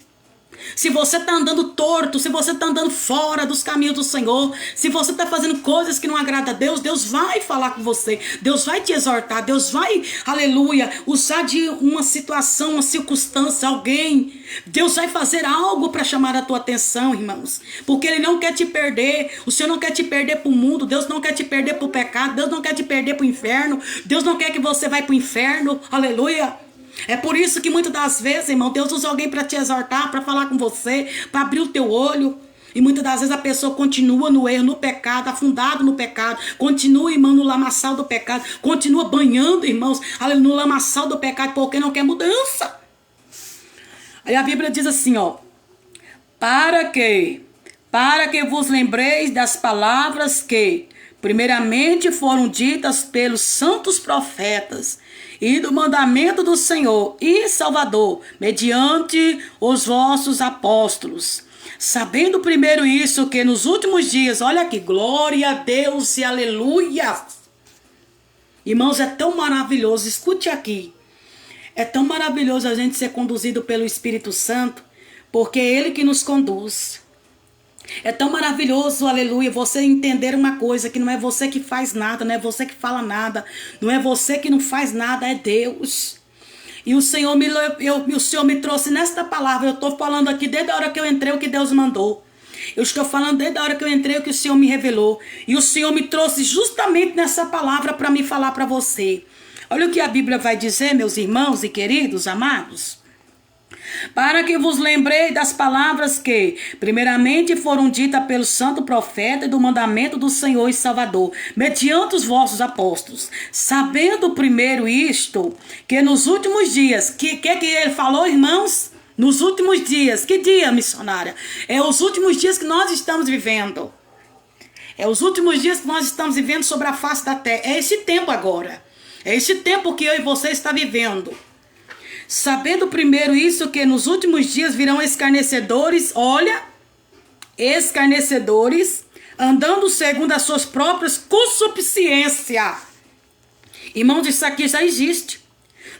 Se você está andando torto, se você está andando fora dos caminhos do Senhor, se você está fazendo coisas que não agradam a Deus, Deus vai falar com você, Deus vai te exortar, Deus vai, aleluia, usar de uma situação, uma circunstância, alguém. Deus vai fazer algo para chamar a tua atenção, irmãos, porque Ele não quer te perder. O Senhor não quer te perder para o mundo, Deus não quer te perder para o pecado, Deus não quer te perder para o inferno, Deus não quer que você vá para o inferno, aleluia. É por isso que muitas das vezes, irmão, Deus usa alguém para te exortar, para falar com você, para abrir o teu olho. E muitas das vezes a pessoa continua no erro, no pecado, afundado no pecado. Continua, irmão, no lamaçal do pecado. Continua banhando, irmãos, no lamaçal do pecado, porque não quer mudança. Aí a Bíblia diz assim, ó. Para que vos lembreis das palavras que primeiramente foram ditas pelos santos profetas, e do mandamento do Senhor e Salvador, mediante os vossos apóstolos. Sabendo primeiro isso, que nos últimos dias, olha aqui, glória a Deus e aleluia. Irmãos, é tão maravilhoso, escute aqui. É tão maravilhoso a gente ser conduzido pelo Espírito Santo, porque é Ele que nos conduz. É tão maravilhoso, aleluia, você entender uma coisa, que não é você que faz nada, não é você que fala nada, não é você que não faz nada, é Deus. E o Senhor me trouxe nesta palavra. Eu estou falando aqui desde a hora que eu entrei o que Deus mandou. Eu estou falando desde a hora que eu entrei o que o Senhor me revelou. E o Senhor me trouxe justamente nessa palavra para me falar para você. Olha o que a Bíblia vai dizer, meus irmãos e queridos, amados. Para que vos lembrei das palavras que, primeiramente, foram ditas pelo santo profeta e do mandamento do Senhor e Salvador, mediante os vossos apóstolos. Sabendo primeiro isto, que nos últimos dias, que ele falou, irmãos? Nos últimos dias, que dia, missionária? É os últimos dias que nós estamos vivendo. É os últimos dias que nós estamos vivendo sobre a face da terra. É esse tempo agora. É esse tempo que eu e você está vivendo. Sabendo primeiro isso, que nos últimos dias virão escarnecedores, olha, escarnecedores, andando segundo as suas próprias concupiscências. Irmãos, isso aqui já existe.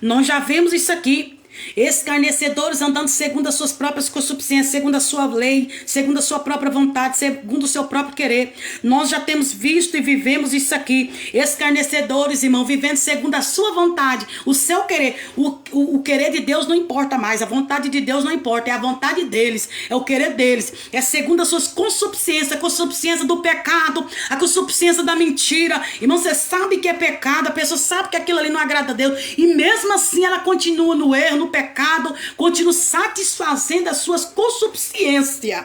Nós já vemos isso aqui. Escarnecedores andando segundo as suas próprias concupiscências, segundo a sua lei, segundo a sua própria vontade, segundo o seu próprio querer. Nós já temos visto e vivemos isso aqui. Escarnecedores, irmão, vivendo segundo a sua vontade, o seu querer. O querer de Deus não importa mais, a vontade de Deus não importa, é a vontade deles, é o querer deles. É segundo as suas concupiscências, a concupiscência do pecado, a concupiscência da mentira. Irmão, você sabe que é pecado, a pessoa sabe que aquilo ali não agrada a Deus, e mesmo assim ela continua no erro, no pecado, continua satisfazendo as suas concupiscências,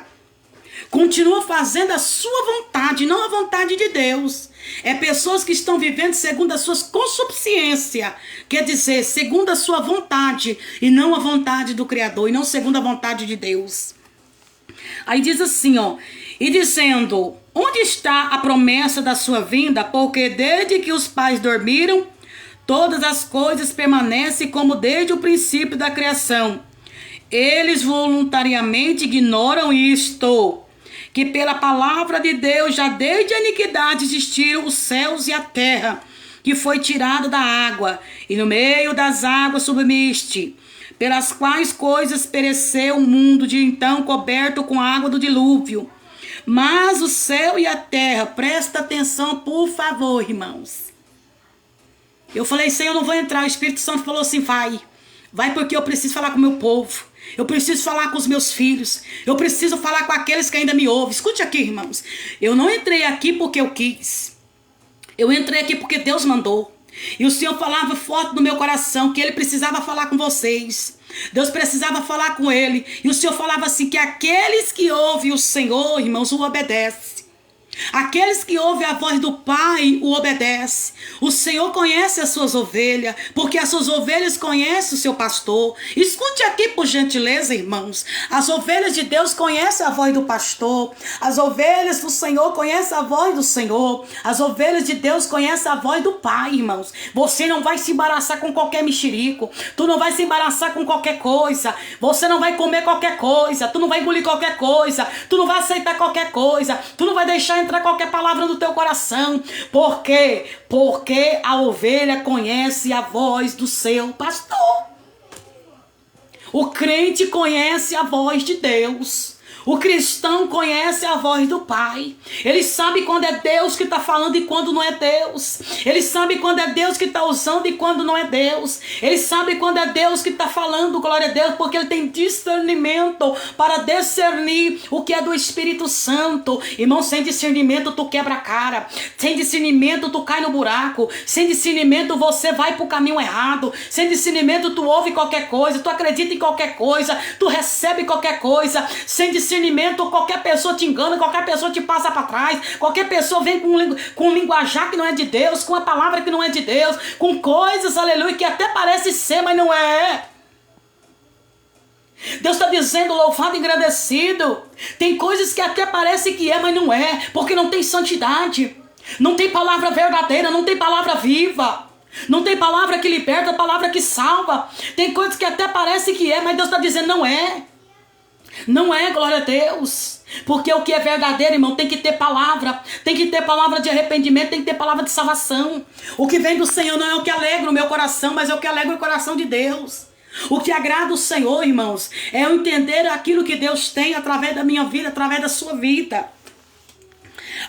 continua fazendo a sua vontade, não a vontade de Deus. É pessoas que estão vivendo segundo as suas concupiscências, quer dizer, segundo a sua vontade, e não a vontade do Criador, e não segundo a vontade de Deus. Aí diz assim, ó, e dizendo, onde está a promessa da sua vinda? Porque desde que os pais dormiram, todas as coisas permanecem como desde o princípio da criação. Eles voluntariamente ignoram isto, que pela palavra de Deus já desde a iniquidade existiram os céus e a terra, que foi tirada da água, e no meio das águas subsiste, pelas quais coisas pereceu o mundo de então coberto com a água do dilúvio. Mas o céu e a terra, presta atenção por favor, irmãos. Eu falei, Senhor, eu não vou entrar. O Espírito Santo falou assim, vai porque eu preciso falar com o meu povo. Eu preciso falar com os meus filhos. Eu preciso falar com aqueles que ainda me ouvem. Escute aqui, irmãos. Eu não entrei aqui porque eu quis. Eu entrei aqui porque Deus mandou. E o Senhor falava forte no meu coração que Ele precisava falar com vocês. Deus precisava falar com Ele. E o Senhor falava assim, que aqueles que ouvem o Senhor, irmãos, o obedecem. Aqueles que ouvem a voz do Pai o obedecem. O Senhor conhece as suas ovelhas, porque as suas ovelhas conhecem o seu pastor. Escute aqui por gentileza, irmãos. As ovelhas de Deus conhecem a voz do pastor. As ovelhas do Senhor conhecem a voz do Senhor. As ovelhas de Deus conhecem a voz do Pai, irmãos. Você não vai se embaraçar com qualquer mexerico. Tu não vai se embaraçar com qualquer coisa. Você não vai comer qualquer coisa. Tu não vai engolir qualquer coisa. Tu não vai aceitar qualquer coisa. Tu não vai deixar entrar qualquer palavra no teu coração. Por quê? Porque a ovelha conhece a voz do seu pastor. O crente conhece a voz de Deus. O cristão conhece a voz do Pai. Ele sabe quando é Deus que está falando e quando não é Deus. Ele sabe quando é Deus que está usando e quando não é Deus. Ele sabe quando é Deus que está falando, glória a Deus, porque ele tem discernimento para discernir o que é do Espírito Santo. Irmão, sem discernimento tu quebra a cara. Sem discernimento tu cai no buraco. Sem discernimento você vai para o caminho errado. Sem discernimento tu ouve qualquer coisa, tu acredita em qualquer coisa, tu recebe qualquer coisa. Sem discernimento qualquer pessoa te engana, qualquer pessoa te passa para trás, qualquer pessoa vem com um linguajar que não é de Deus, com uma palavra que não é de Deus, com coisas, aleluia, que até parece ser, mas não é. Deus está dizendo, louvado e agradecido. Tem coisas que até parece que é, mas não é, porque não tem santidade, não tem palavra verdadeira, não tem palavra viva. Não tem palavra que liberta, palavra que salva. Tem coisas que até parece que é, mas Deus está dizendo não é. Não é, glória a Deus. Porque o que é verdadeiro, irmão, tem que ter palavra. Tem que ter palavra de arrependimento, tem que ter palavra de salvação. O que vem do Senhor não é o que alegra o meu coração, mas é o que alegra o coração de Deus. O que agrada o Senhor, irmãos, é eu entender aquilo que Deus tem através da minha vida, através da sua vida.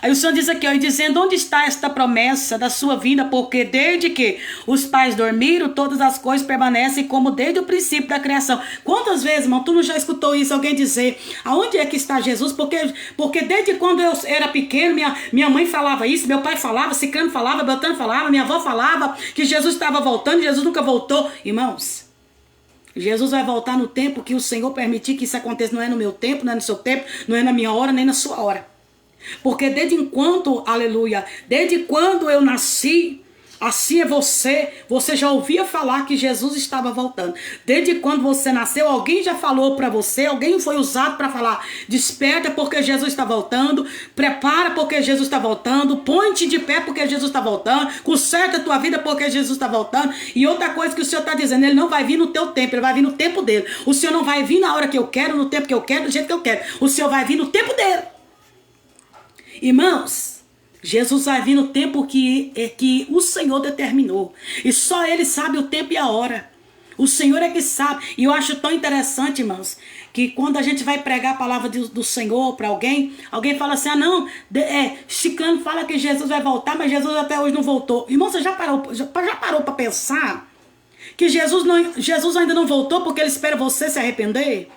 Aí o Senhor diz aqui, ó, e dizendo, onde está esta promessa da sua vinda? Porque desde que os pais dormiram, todas as coisas permanecem como desde o princípio da criação. Quantas vezes, irmão, tu não já escutou isso, alguém dizer, aonde é que está Jesus? Porque desde quando eu era pequeno, minha mãe falava isso, meu pai falava, Cicrano falava, Beltrano falava, minha avó falava que Jesus estava voltando, Jesus nunca voltou. Irmãos, Jesus vai voltar no tempo que o Senhor permitir que isso aconteça. Não é no meu tempo, não é no seu tempo, não é na minha hora, nem na sua hora. Porque desde enquanto, aleluia, desde quando eu nasci, assim é você já ouvia falar que Jesus estava voltando. Desde quando você nasceu, alguém já falou para você, alguém foi usado para falar, desperta porque Jesus está voltando, prepara porque Jesus está voltando, põe-te de pé porque Jesus está voltando, conserta a tua vida porque Jesus está voltando. E outra coisa que o Senhor está dizendo, ele não vai vir no teu tempo, ele vai vir no tempo dele. O Senhor não vai vir na hora que eu quero, no tempo que eu quero, do jeito que eu quero. O Senhor vai vir no tempo dele. Irmãos, Jesus vai vir no tempo que o Senhor determinou. E só Ele sabe o tempo e a hora. O Senhor é que sabe. E eu acho tão interessante, irmãos, que quando a gente vai pregar a palavra do Senhor para alguém fala assim, Chicano fala que Jesus vai voltar, mas Jesus até hoje não voltou. Irmão, você já parou para pensar que Jesus ainda não voltou porque Ele espera você se arrepender?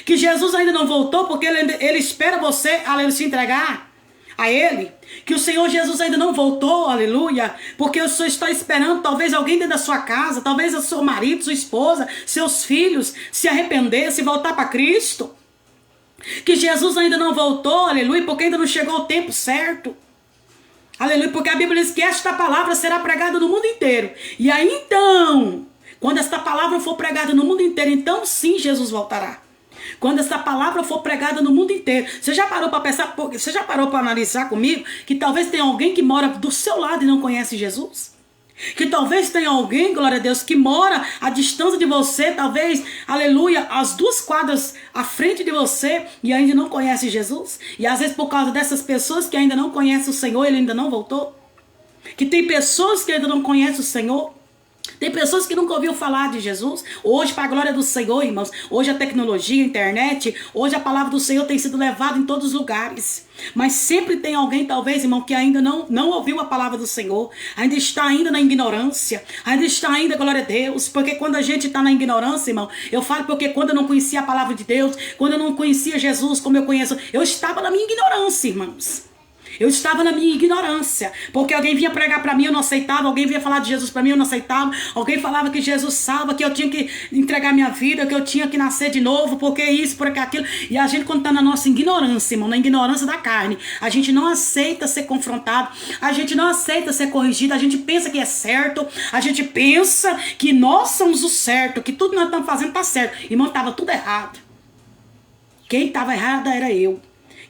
Que Jesus ainda não voltou porque Ele espera você se entregar a Ele, que o Senhor Jesus ainda não voltou, aleluia, porque o Senhor está esperando talvez alguém dentro da sua casa, talvez o seu marido, sua esposa, seus filhos, se arrepender, se voltar para Cristo, que Jesus ainda não voltou, aleluia, porque ainda não chegou o tempo certo, aleluia, porque a Bíblia diz que esta palavra será pregada no mundo inteiro, e aí então, quando esta palavra for pregada no mundo inteiro, então sim Jesus voltará. Quando essa palavra for pregada no mundo inteiro. Você já parou para pensar, você já parou para analisar comigo que talvez tenha alguém que mora do seu lado e não conhece Jesus? Que talvez tenha alguém, glória a Deus, que mora à distância de você, talvez, aleluia, as 2 quadras à frente de você e ainda não conhece Jesus? E às vezes por causa dessas pessoas que ainda não conhecem o Senhor, ele ainda não voltou? Que tem pessoas que ainda não conhecem o Senhor? Tem pessoas que nunca ouviram falar de Jesus. Hoje, para a glória do Senhor, irmãos, hoje a tecnologia, a internet, hoje a palavra do Senhor tem sido levada em todos os lugares. Mas sempre tem alguém, talvez, irmão, que ainda não ouviu a palavra do Senhor. Ainda está ainda na ignorância. Ainda está ainda, glória a Deus. Porque quando a gente está na ignorância, irmão, eu falo porque quando eu não conhecia a palavra de Deus, quando eu não conhecia Jesus como eu conheço, eu estava na minha ignorância, irmãos. Eu estava na minha ignorância, porque alguém vinha pregar para mim, eu não aceitava, alguém vinha falar de Jesus para mim, eu não aceitava, alguém falava que Jesus salva, que eu tinha que entregar minha vida, que eu tinha que nascer de novo, porque isso, porque aquilo. E a gente, quando está na nossa ignorância, irmão, na ignorância da carne, a gente não aceita ser confrontado, a gente não aceita ser corrigido, a gente pensa que é certo, a gente pensa que nós somos o certo, que tudo que nós estamos fazendo está certo. Irmão, estava tudo errado. Quem estava errado era eu.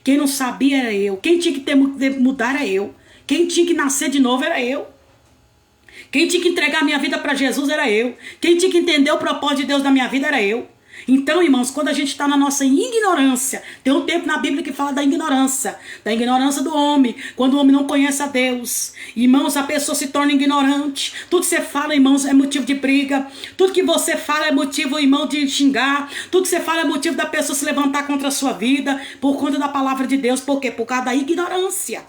Quem não sabia era eu. Quem tinha que mudar era eu. Quem tinha que nascer de novo era eu. Quem tinha que entregar minha vida para Jesus era eu. Quem tinha que entender o propósito de Deus na minha vida era eu. Então, irmãos, quando a gente está na nossa ignorância, tem um tempo na Bíblia que fala da ignorância do homem, quando o homem não conhece a Deus. Irmãos, a pessoa se torna ignorante. Tudo que você fala, irmãos, é motivo de briga. Tudo que você fala é motivo, irmão, de xingar. Tudo que você fala é motivo da pessoa se levantar contra a sua vida, por conta da palavra de Deus. Por quê? Por causa da ignorância.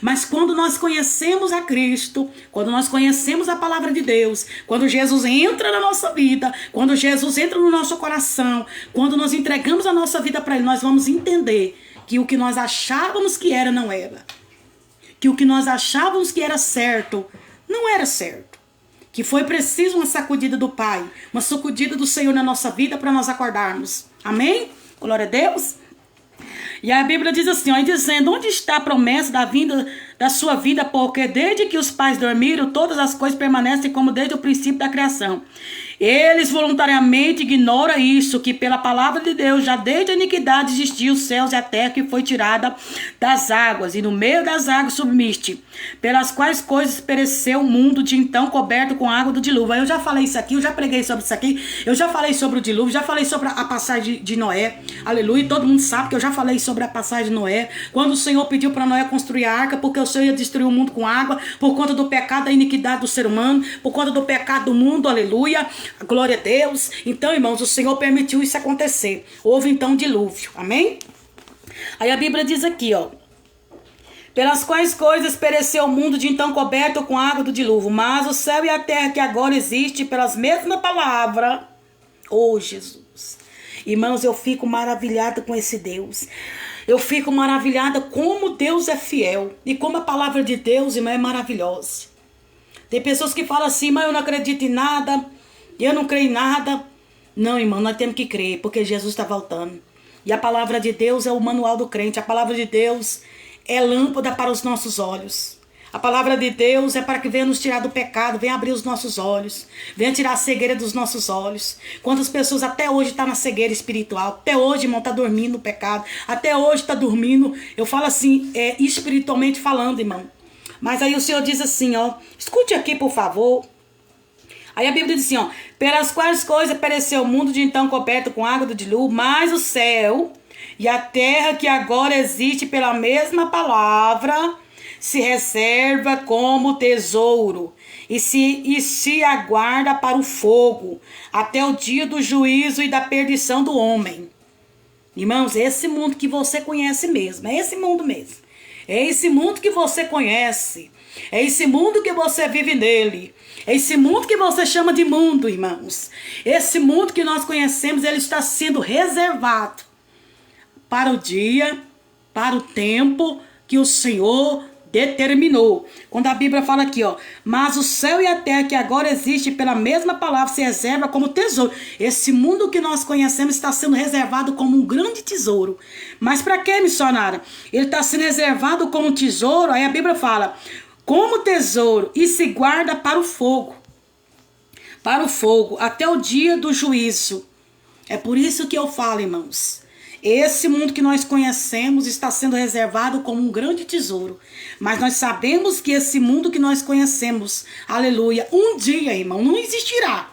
Mas quando nós conhecemos a Cristo, quando nós conhecemos a palavra de Deus, quando Jesus entra na nossa vida, quando Jesus entra no nosso coração, quando nós entregamos a nossa vida para Ele, nós vamos entender que o que nós achávamos que era, não era. Que o que nós achávamos que era certo, não era certo. Que foi preciso uma sacudida do Pai, uma sacudida do Senhor na nossa vida para nós acordarmos. Amém? Glória a Deus. E a Bíblia diz assim, ó, dizendo, onde está a promessa da vinda da sua vida? Porque desde que os pais dormiram, todas as coisas permanecem como desde o princípio da criação. Eles voluntariamente ignoram isso, que pela palavra de Deus, já desde a iniquidade existiu os céus e a terra que foi tirada das águas, e no meio das águas submiste, pelas quais coisas pereceu o mundo de então coberto com a água do dilúvio. Aí eu já falei isso aqui, eu já preguei sobre isso aqui, eu já falei sobre o dilúvio, já falei sobre a passagem de Noé, aleluia, todo mundo sabe que eu já falei sobre a passagem de Noé, quando o Senhor pediu para Noé construir a arca, porque o Senhor ia destruir o mundo com água, por conta do pecado, da iniquidade do ser humano, por conta do pecado do mundo, aleluia, glória a Deus. Então, irmãos, o Senhor permitiu isso acontecer. Houve então um dilúvio, amém? Aí a Bíblia diz aqui, ó, pelas quais coisas pereceu o mundo de então coberto com a água do dilúvio, mas o céu e a terra que agora existe pelas mesmas palavras, oh Jesus. Irmãos, eu fico maravilhada com esse Deus. Eu fico maravilhada como Deus é fiel e como a palavra de Deus, irmão, é maravilhosa. Tem pessoas que falam assim, mas eu não acredito em nada, eu não creio em nada. Não, irmão, nós temos que crer, porque Jesus está voltando. E a palavra de Deus é o manual do crente. A palavra de Deus é lâmpada para os nossos olhos. A palavra de Deus é para que venha nos tirar do pecado, venha abrir os nossos olhos, venha tirar a cegueira dos nossos olhos. Quantas pessoas até hoje estão na cegueira espiritual, até hoje, irmão, está dormindo no pecado, até hoje está dormindo, eu falo assim, espiritualmente falando, irmão. Mas aí o Senhor diz assim, ó, escute aqui, por favor. Aí a Bíblia diz assim, ó, pelas quais coisas pereceu o mundo de então coberto com água do dilúvio, mas o céu e a terra que agora existe pela mesma palavra se reserva como tesouro e se aguarda para o fogo até o dia do juízo e da perdição do homem. Irmãos, esse mundo que você conhece mesmo, é esse mundo mesmo. É esse mundo que você conhece. É esse mundo que você vive nele. É esse mundo que você chama de mundo, irmãos. Esse mundo que nós conhecemos, ele está sendo reservado para o dia, para o tempo que o Senhor determinou. Quando a Bíblia fala aqui, ó, mas o céu e a terra que agora existe pela mesma palavra se reserva como tesouro. Esse mundo que nós conhecemos está sendo reservado como um grande tesouro. Mas para que, missionária? Ele está sendo reservado como tesouro, aí a Bíblia fala, como tesouro, e se guarda para o fogo. Para o fogo, até o dia do juízo. É por isso que eu falo, irmãos. Esse mundo que nós conhecemos está sendo reservado como um grande tesouro. Mas nós sabemos que esse mundo que nós conhecemos, aleluia, um dia, irmão, não existirá.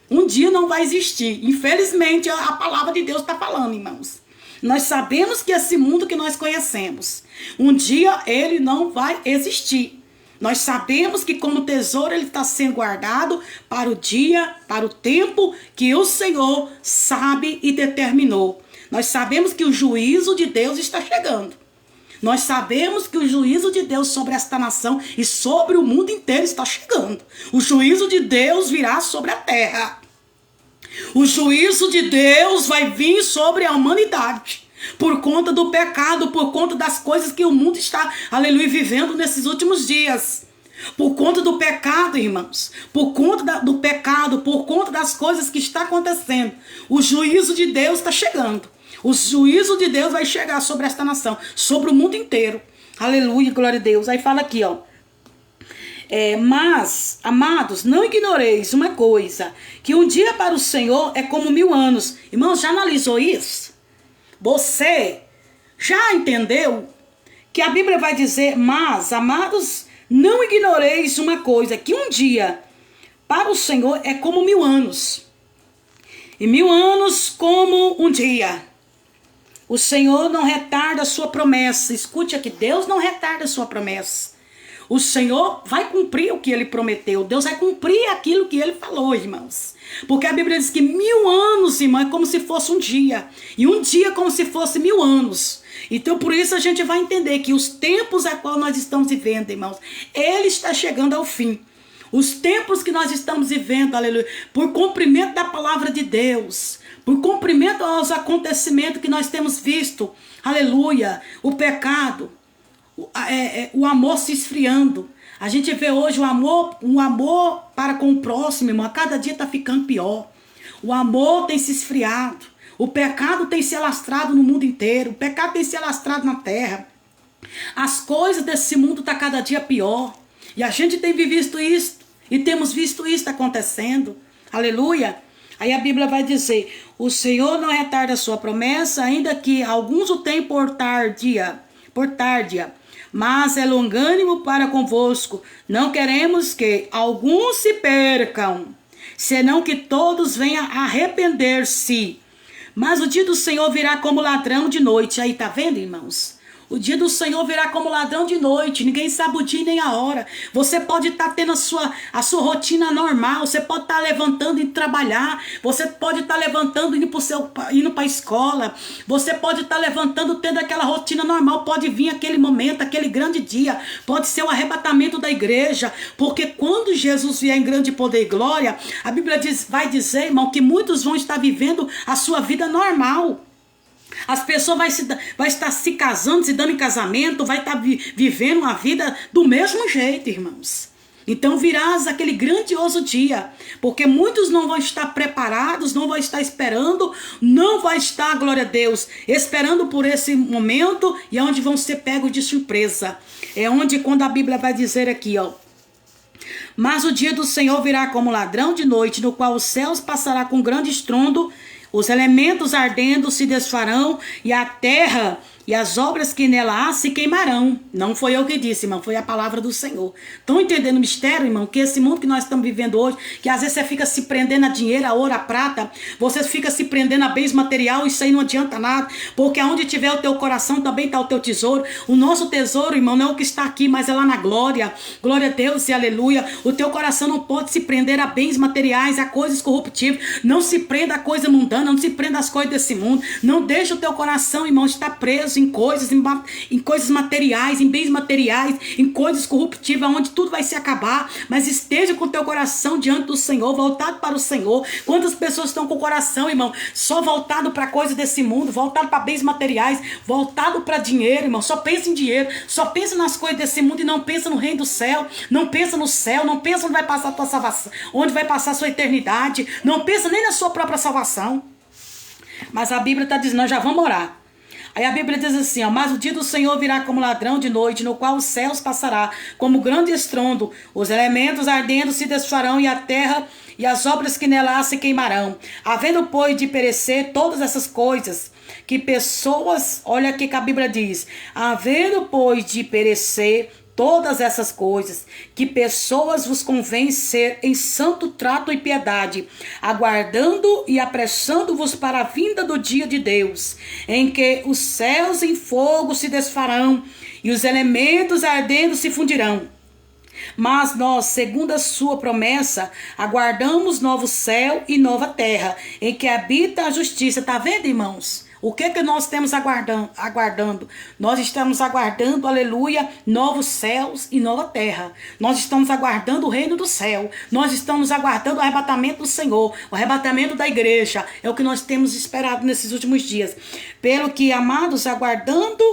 Um dia não vai existir. Infelizmente, a palavra de Deus está falando, irmãos. Nós sabemos que esse mundo que nós conhecemos, um dia ele não vai existir. Nós sabemos que como tesouro ele está sendo guardado para o dia, para o tempo que o Senhor sabe e determinou. Nós sabemos que o juízo de Deus está chegando. Nós sabemos que o juízo de Deus sobre esta nação e sobre o mundo inteiro está chegando. O juízo de Deus virá sobre a terra. O juízo de Deus vai vir sobre a humanidade. Por conta do pecado, por conta das coisas que o mundo está, aleluia, vivendo nesses últimos dias. Por conta do pecado, irmãos, por conta do pecado, por conta das coisas que está acontecendo, o juízo de Deus está chegando. O juízo de Deus vai chegar sobre esta nação, sobre o mundo inteiro. Aleluia, glória a Deus. Aí fala aqui, ó. Mas, amados, não ignoreis uma coisa, que um dia para o Senhor é como 1000 anos. Irmãos, já analisou isso? Você já entendeu que a Bíblia vai dizer, mas, amados, não ignoreis uma coisa, que um dia para o Senhor é como 1000 anos. E 1000 anos como um dia. O Senhor não retarda a sua promessa. Escute aqui, Deus não retarda a sua promessa. O Senhor vai cumprir o que Ele prometeu. Deus vai cumprir aquilo que Ele falou, irmãos. Porque a Bíblia diz que 1000 anos, irmão, é como se fosse um dia. E um dia como se fosse 1000 anos. Então, por isso a gente vai entender que os tempos a qual nós estamos vivendo, irmãos, Ele está chegando ao fim. Os tempos que nós estamos vivendo, aleluia, por cumprimento da palavra de Deus, por cumprimento aos acontecimentos que nós temos visto, aleluia, o pecado, o amor se esfriando. A gente vê hoje o amor para com o próximo, irmão, a cada dia está ficando pior. O amor tem se esfriado, o pecado tem se alastrado no mundo inteiro, o pecado tem se alastrado na terra. As coisas desse mundo estão cada dia pior. E a gente tem visto isso, e temos visto isso acontecendo. Aleluia. Aí a Bíblia vai dizer: o Senhor não retarda a sua promessa, ainda que alguns o tenham por tardia, mas é longânimo para convosco. Não queremos que alguns se percam, senão que todos venham a arrepender-se. Mas o dia do Senhor virá como ladrão de noite. Aí, tá vendo, irmãos? O dia do Senhor virá como ladrão de noite. Ninguém sabe o dia nem a hora. Você pode estar tendo a sua rotina normal. Você pode estar levantando e trabalhar. Você pode estar levantando e indo para a escola. Você pode estar levantando tendo aquela rotina normal. Pode vir aquele momento, aquele grande dia. Pode ser o arrebatamento da igreja. Porque quando Jesus vier em grande poder e glória, a Bíblia vai dizer, irmão, que muitos vão estar vivendo a sua vida normal. As pessoas vai estar se casando, se dando em casamento, vai estar vivendo uma vida do mesmo jeito, irmãos. Então virás aquele grandioso dia, porque muitos não vão estar preparados, não vão estar esperando, não vai estar, glória a Deus, esperando por esse momento, e é onde vão ser pegos de surpresa. É onde, quando a Bíblia vai dizer aqui, ó: mas o dia do Senhor virá como ladrão de noite, no qual os céus passará com grande estrondo, os elementos ardendo se desfarão, e a terra e as obras que nela há se queimarão. Não foi eu que disse, irmão, foi a palavra do Senhor. Estão entendendo o mistério, irmão? Que esse mundo que nós estamos vivendo hoje, que às vezes você fica se prendendo a dinheiro, a ouro, a prata, você fica se prendendo a bens material, isso aí não adianta nada, porque aonde tiver o teu coração também está o teu tesouro. O nosso tesouro, irmão, não é o que está aqui, mas é lá na glória. Glória a Deus e aleluia. O teu coração não pode se prender a bens materiais, a coisas corruptíveis. Não se prenda a coisa mundana, não se prenda às coisas desse mundo. Não deixa o teu coração, irmão, estar preso em coisas, em coisas materiais, em bens materiais, em coisas corruptivas, onde tudo vai se acabar. Mas esteja com o teu coração diante do Senhor, voltado para o Senhor. Quantas pessoas estão com o coração, irmão, só voltado para coisas desse mundo, voltado para bens materiais, voltado para dinheiro, irmão, só pensa em dinheiro, só pensa nas coisas desse mundo e não pensa no reino do céu, não pensa no céu, não pensa onde vai passar a tua salvação, onde vai passar a sua eternidade, não pensa nem na sua própria salvação. Mas a Bíblia está dizendo: nós já vamos orar. Aí a Bíblia diz assim, ó: mas o dia do Senhor virá como ladrão de noite, no qual os céus passará como grande estrondo, os elementos ardendo se desfarão, e a terra e as obras que nela há se queimarão. Havendo, pois, de perecer todas essas coisas, que pessoas, olha aqui que a Bíblia diz: havendo, pois, de perecer todas essas coisas, que pessoas vos convém ser em santo trato e piedade, aguardando e apressando-vos para a vinda do dia de Deus, em que os céus em fogo se desfarão e os elementos ardendo se fundirão. Mas nós, segundo a sua promessa, aguardamos novo céu e nova terra, em que habita a justiça. Tá vendo, irmãos? O que nós temos aguardando? Nós estamos aguardando, aleluia, novos céus e nova terra. Nós estamos aguardando o reino do céu. Nós estamos aguardando o arrebatamento do Senhor, o arrebatamento da igreja. É o que nós temos esperado nesses últimos dias. Pelo que, amados, aguardando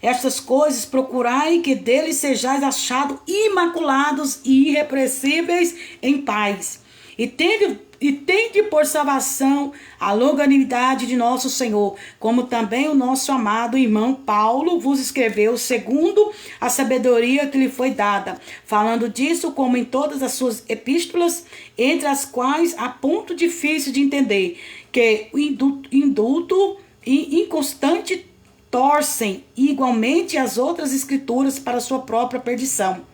estas coisas, procurai que deles sejais achados imaculados e irrepreensíveis em paz. E tende por salvação a longanimidade de nosso Senhor, como também o nosso amado irmão Paulo vos escreveu, segundo a sabedoria que lhe foi dada, falando disso como em todas as suas epístolas, entre as quais há ponto difícil de entender, que o indulto e inconstante torcem igualmente as outras escrituras para a sua própria perdição.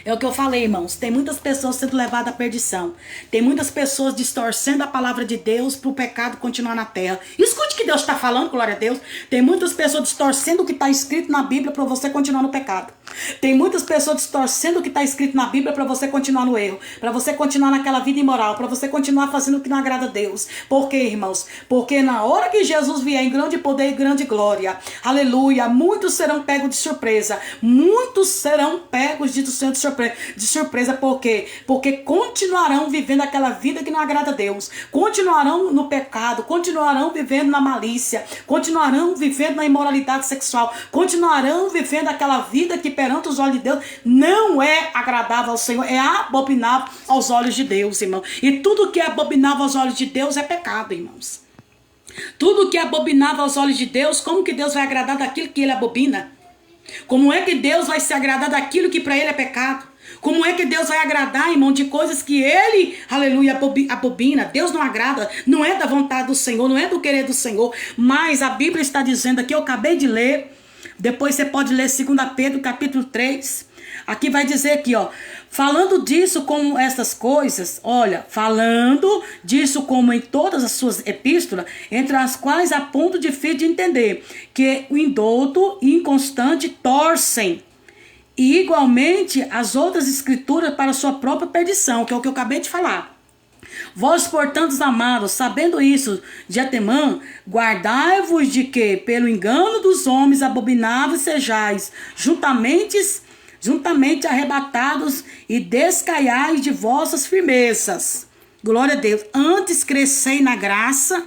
É o que eu falei, irmãos. Tem muitas pessoas sendo levadas à perdição. Tem muitas pessoas distorcendo a palavra de Deus para o pecado continuar na terra. Escute o que Deus está falando, glória a Deus. Tem muitas pessoas distorcendo o que está escrito na Bíblia para você continuar no pecado. Tem muitas pessoas distorcendo o que está escrito na Bíblia para você continuar no erro. Para você continuar naquela vida imoral. Para você continuar fazendo o que não agrada a Deus. Por quê, irmãos? Porque na hora que Jesus vier em grande poder e grande glória, aleluia, muitos serão pegos de surpresa. Muitos serão pegos de surpresa. Por quê? Porque continuarão vivendo aquela vida que não agrada a Deus. Continuarão no pecado. Continuarão vivendo na malícia. Continuarão vivendo na imoralidade sexual. Continuarão vivendo aquela vida que perante os olhos de Deus não é agradável ao Senhor. É abominável aos olhos de Deus, irmão. E tudo que é abominável aos olhos de Deus é pecado, irmãos. Tudo que é abominável aos olhos de Deus, como que Deus vai agradar daquilo que ele abomina? Como é que Deus vai se agradar daquilo que para ele é pecado? Como é que Deus vai agradar, irmão, de coisas que ele, aleluia, abobina? Deus não agrada, não é da vontade do Senhor, não é do querer do Senhor. Mas a Bíblia está dizendo aqui, eu acabei de ler, depois você pode ler 2 Pedro capítulo 3. Aqui vai dizer aqui, ó, falando disso como essas coisas, olha, falando disso como em todas as suas epístolas, entre as quais há ponto difícil de entender, que o indouto e inconstante torcem, e igualmente as outras escrituras para sua própria perdição, que é o que eu acabei de falar. Vós, portanto, amados, sabendo isso de antemão, guardai-vos de que, pelo engano dos homens abomináveis sejais, juntamente arrebatados e descaiais de vossas firmezas. Glória a Deus. Antes crescei na graça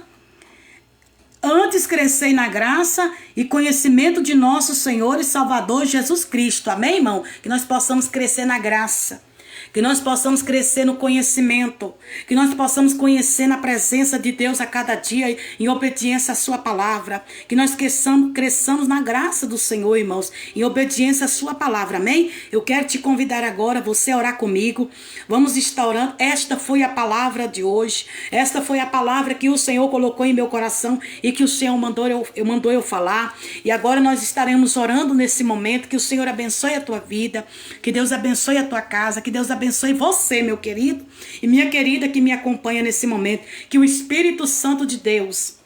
e conhecimento de nosso Senhor e Salvador Jesus Cristo. Amém, irmão? Que nós possamos crescer na graça. Que nós possamos crescer no conhecimento. Que nós possamos conhecer na presença de Deus a cada dia, em obediência à sua palavra. Que nós cresçamos na graça do Senhor, irmãos, em obediência à sua palavra. Amém? Eu quero te convidar agora, você a orar comigo. Vamos estar orando. Esta foi a palavra de hoje. Esta foi a palavra que o Senhor colocou em meu coração e que o Senhor mandou eu falar. E agora nós estaremos orando nesse momento. Que o Senhor abençoe a tua vida. Que Deus abençoe a tua casa. Que Deus abençoe você, meu querido, e minha querida que me acompanha nesse momento. Que o Espírito Santo de Deus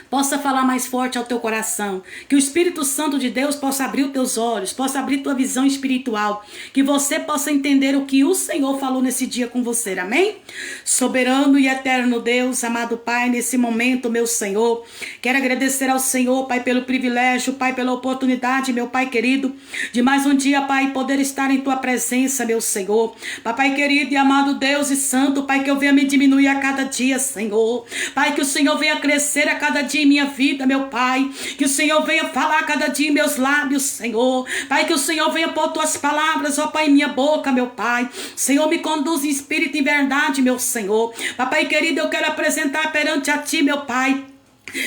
possa falar mais forte ao teu coração. Que o Espírito Santo de Deus possa abrir os teus olhos, possa abrir tua visão espiritual. Que você possa entender o que o Senhor falou nesse dia com você. Amém? Soberano e eterno Deus, amado Pai, nesse momento, meu Senhor, quero agradecer ao Senhor, Pai, pelo privilégio, Pai, pela oportunidade, meu Pai querido, de mais um dia, Pai, poder estar em tua presença, meu Senhor. Papai querido e amado Deus e santo, Pai, que eu venha me diminuir a cada dia, Senhor. Pai, que o Senhor venha crescer a cada dia em minha vida, meu Pai. Que o Senhor venha falar cada dia em meus lábios, Senhor. Pai, que o Senhor venha pôr tuas palavras, ó Pai, em minha boca, meu Pai. Senhor, me conduz em espírito e em verdade, meu Senhor. Papai querido, eu quero apresentar perante a Ti, meu Pai.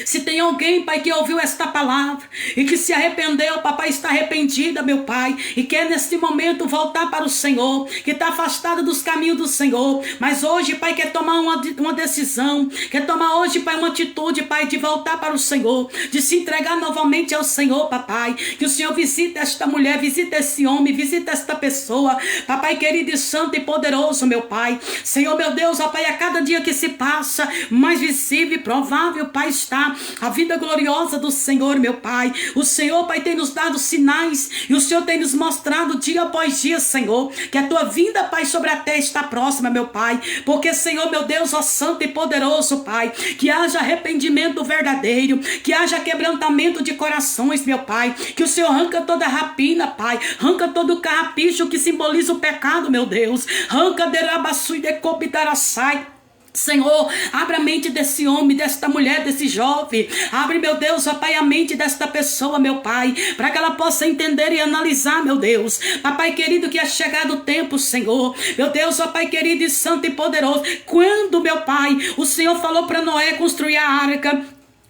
Se tem alguém, Pai, que ouviu esta palavra e que se arrependeu, papai, está arrependida, meu Pai, e quer neste momento voltar para o Senhor, que está afastada dos caminhos do Senhor, mas hoje, Pai, quer tomar uma decisão, quer tomar hoje, Pai, uma atitude, Pai, de voltar para o Senhor, de se entregar novamente ao Senhor, papai. Que o Senhor visite esta mulher, visite esse homem, visite esta pessoa, papai querido e santo e poderoso, meu Pai. Senhor, meu Deus, ó Pai, a cada dia que se passa, mais visível e provável, Pai, está a vida gloriosa do Senhor, meu Pai. O Senhor, Pai, tem nos dado sinais e o Senhor tem nos mostrado dia após dia, Senhor, que a tua vinda, Pai, sobre a terra está próxima, meu Pai. Porque, Senhor, meu Deus, ó santo e poderoso, Pai, que haja arrependimento verdadeiro, que haja quebrantamento de corações, meu Pai. Que o Senhor arranca toda rapina, Pai, arranca todo o carrapicho que simboliza o pecado, meu Deus. Arranca derabaçu e decopitaraçai. Senhor, abre a mente desse homem, desta mulher, desse jovem. Abre, meu Deus, ó Pai, a mente desta pessoa, meu Pai, para que ela possa entender e analisar, meu Deus. Papai querido, que é chegado o tempo, Senhor. Meu Deus, ó Pai querido e santo e poderoso. Quando, meu Pai, o Senhor falou para Noé construir a arca,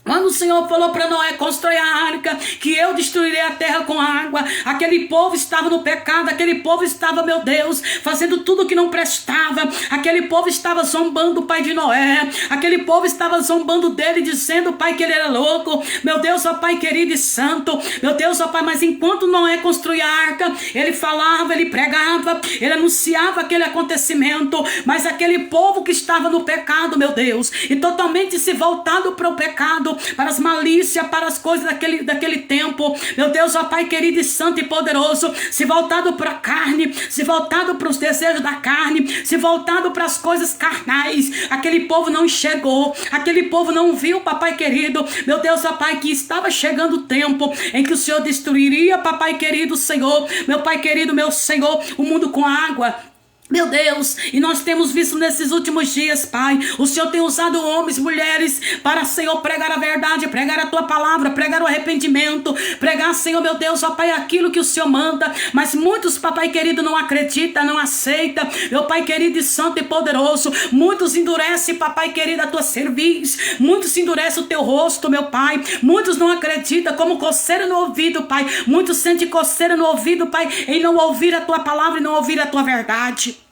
quando o Senhor falou para Noé construir a arca, que eu destruirei a terra com água, aquele povo estava no pecado, aquele povo estava, meu Deus, fazendo tudo que não prestava, aquele povo estava zombando o pai de Noé, aquele povo estava zombando dele, dizendo, Pai, que ele era louco. Meu Deus, ó Pai querido e santo, meu Deus, ó Pai, mas enquanto Noé construía a arca, ele falava, ele pregava, ele anunciava aquele acontecimento, mas aquele povo que estava no pecado, meu Deus, e totalmente se voltado para o pecado, para as malícias, para as coisas daquele tempo, meu Deus, ó Pai querido e santo e poderoso, se voltado para a carne, se voltado para os desejos da carne, se voltado para as coisas carnais, aquele povo não enxergou, aquele povo não viu, papai querido, meu Deus, ó Pai, que estava chegando o tempo em que o Senhor destruiria, papai querido, Senhor, meu Pai querido, meu Senhor, o mundo com água. Meu Deus, e nós temos visto nesses últimos dias, Pai, o Senhor tem usado homens, mulheres, para, Senhor, pregar a verdade, pregar a Tua palavra, pregar o arrependimento, pregar, Senhor, meu Deus, ó Pai, aquilo que o Senhor manda, mas muitos, papai querido, não acreditam, não aceitam, meu Pai querido e santo e poderoso, muitos endurecem, papai querido, a Tua cerviz, muitos endurecem o Teu rosto, meu Pai, muitos não acreditam, como coceira no ouvido, Pai, muitos sentem coceira no ouvido, Pai, em não ouvir a Tua palavra e não ouvir a Tua verdade.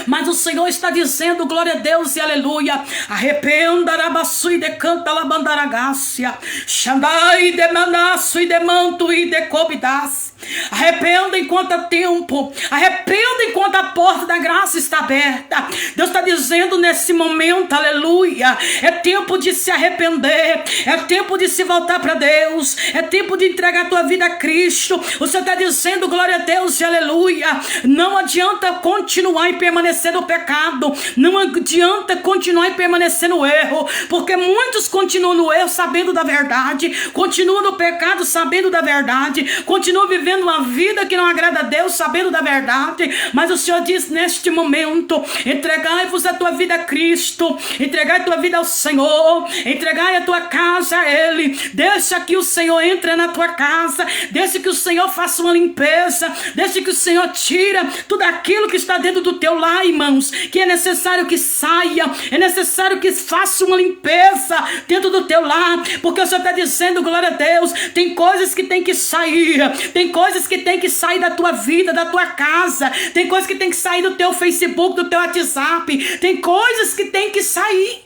Mas o Senhor está dizendo, glória a Deus e aleluia, arrependa, rabaçu e decanta labandaragácia, xandai de manaço e de manto e de cobidas. Arrependa enquanto há tempo, arrependa enquanto a porta da graça está aberta. Deus está dizendo nesse momento, aleluia, é tempo de se arrepender, é tempo de se voltar para Deus, é tempo de entregar a tua vida a Cristo. O Senhor está dizendo, glória a Deus e aleluia, não adianta continuar e permanecer no pecado, não adianta continuar e permanecer no erro, porque muitos continuam no erro sabendo da verdade, continuam no pecado sabendo da verdade, continuam vivendo uma vida que não agrada a Deus sabendo da verdade. Mas o Senhor diz neste momento, entregai-vos a tua vida a Cristo, entregai a tua vida ao Senhor, entregai a tua casa a Ele, deixa que o Senhor entre na tua casa, deixa que o Senhor faça uma limpeza, deixa que o Senhor tira tudo aquilo que está dentro do teu lar, irmãos, que é necessário que saia, é necessário que faça uma limpeza dentro do teu lar, porque o Senhor está dizendo, glória a Deus, tem coisas que tem que sair, tem coisas que tem que sair da tua vida, da tua casa, tem coisas que tem que sair do teu Facebook, do teu WhatsApp, tem coisas que tem que sair,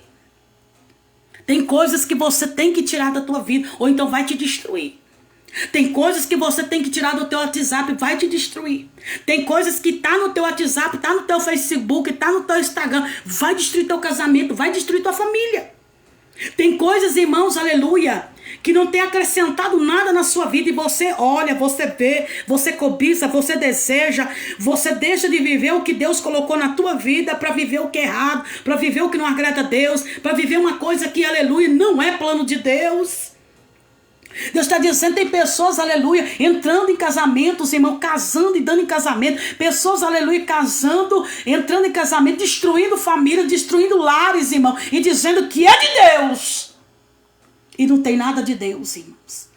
tem coisas que você tem que tirar da tua vida, ou então vai te destruir. Tem coisas que você tem que tirar do teu WhatsApp, vai te destruir. Tem coisas que tá no teu WhatsApp, tá no teu Facebook, tá no teu Instagram, vai destruir teu casamento, vai destruir tua família. Tem coisas, irmãos, aleluia, que não tem acrescentado nada na sua vida, e você olha, você vê, você cobiça, você deseja, você deixa de viver o que Deus colocou na tua vida para viver o que é errado, para viver o que não agrada a Deus, para viver uma coisa que, aleluia, não é plano de Deus. Deus está dizendo, tem pessoas, aleluia, entrando em casamentos, irmão, casando e dando em casamento, pessoas, aleluia, casando, entrando em casamento, destruindo família, destruindo lares, irmão, e dizendo que é de Deus, e não tem nada de Deus, irmãos.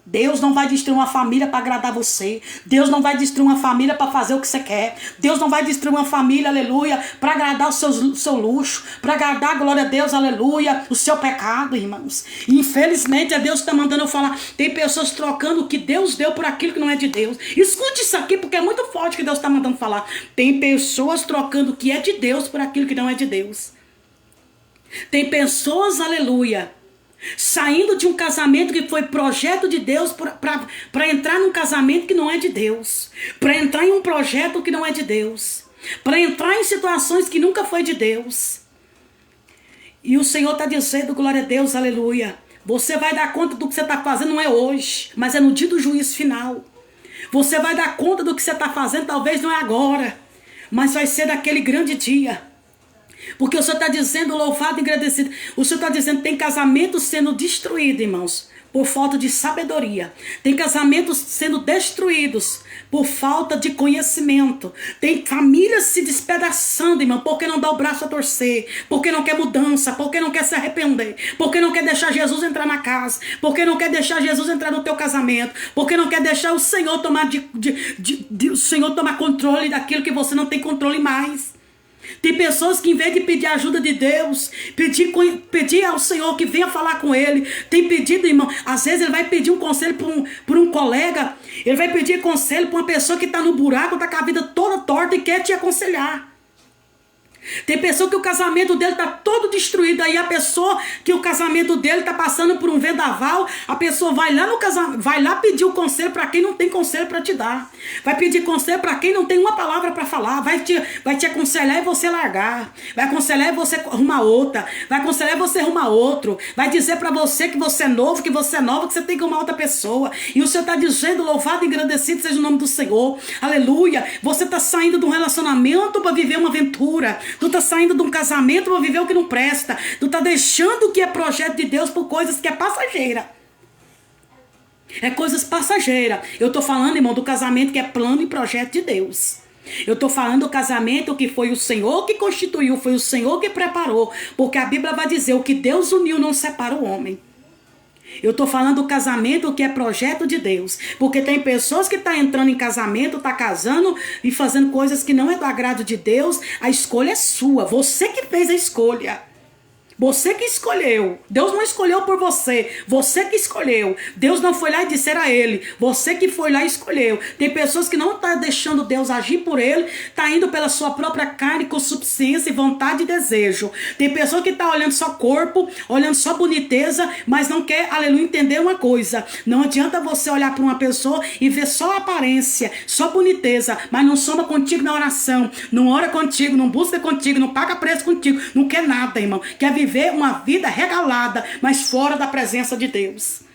Deus não vai destruir uma família para agradar você. Deus não vai destruir uma família para fazer o que você quer. Deus não vai destruir uma família, aleluia, para agradar o seu luxo, para agradar, glória a Deus, aleluia, o seu pecado, irmãos. E infelizmente é Deus que está mandando eu falar. Tem pessoas trocando o que Deus deu por aquilo que não é de Deus. Escute isso aqui, porque é muito forte que Deus está mandando falar. Tem pessoas trocando o que é de Deus por aquilo que não é de Deus. Tem pessoas, aleluia, saindo de um casamento que foi projeto de Deus para entrar num casamento que não é de Deus, para entrar em um projeto que não é de Deus, para entrar em situações que nunca foi de Deus. E o Senhor está dizendo, glória a Deus, aleluia, você vai dar conta do que você está fazendo, não é hoje, mas é no dia do juízo final. Você vai dar conta do que você está fazendo, talvez não é agora, mas vai ser naquele grande dia. Porque o Senhor está dizendo, louvado e agradecido. O Senhor está dizendo, tem casamentos sendo destruídos, irmãos, por falta de sabedoria. Tem casamentos sendo destruídos por falta de conhecimento. Tem famílias se despedaçando, irmão, porque não dá o braço a torcer, porque não quer mudança, porque não quer se arrepender, porque não quer deixar Jesus entrar na casa, porque não quer deixar Jesus entrar no teu casamento, porque não quer deixar o Senhor tomar, o Senhor tomar controle daquilo que você não tem controle mais. Tem pessoas que, em vez de pedir ajuda de Deus, pedir ao Senhor que venha falar com ele, tem pedido, irmão, às vezes ele vai pedir um conselho por um colega, ele vai pedir conselho para uma pessoa que está no buraco, está com a vida toda torta e quer te aconselhar. Tem pessoa que o casamento dele está todo destruído, aí a pessoa que o casamento dele está passando por um vendaval, a pessoa vai lá no casamento, vai lá pedir o conselho para quem não tem conselho para te dar, vai pedir conselho para quem não tem uma palavra para falar, vai te aconselhar e você largar, vai aconselhar e você arrumar outra, vai aconselhar e você arrumar outro, vai dizer para você que você é novo, que você é nova, que você tem que arrumar outra pessoa. E o Senhor está dizendo, louvado e engrandecido seja o nome do Senhor, aleluia. Você está saindo de um relacionamento para viver uma aventura. Tu tá saindo de um casamento para viver o que não presta. Tu tá deixando o que é projeto de Deus por coisas que é passageira. É coisas passageiras. Eu tô falando, irmão, do casamento que é plano e projeto de Deus. Eu estou falando do casamento que foi o Senhor que constituiu, foi o Senhor que preparou. Porque a Bíblia vai dizer, o que Deus uniu não separa o homem. Eu estou falando do casamento que é projeto de Deus. Porque tem pessoas que estão entrando em casamento, estão casando e fazendo coisas que não é do agrado de Deus. A escolha é sua, você que fez a escolha. Você que escolheu. Deus não escolheu por você. Você que escolheu. Deus não foi lá e disse a ele. Você que foi lá e escolheu. Tem pessoas que não estão deixando Deus agir por ele. Está indo pela sua própria carne, consubstância, vontade e desejo. Tem pessoa que está olhando só corpo, olhando só boniteza, mas não quer, aleluia, entender uma coisa. Não adianta você olhar para uma pessoa e ver só a aparência, só boniteza, mas não soma contigo na oração. Não ora contigo, não busca contigo, não paga preço contigo. Não quer nada, irmão. Quer viver uma vida regalada, mas fora da presença de Deus.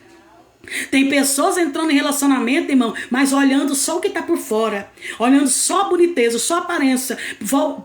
Tem pessoas entrando em relacionamento, irmão, mas olhando só o que está por fora, olhando só a boniteza, só a aparência,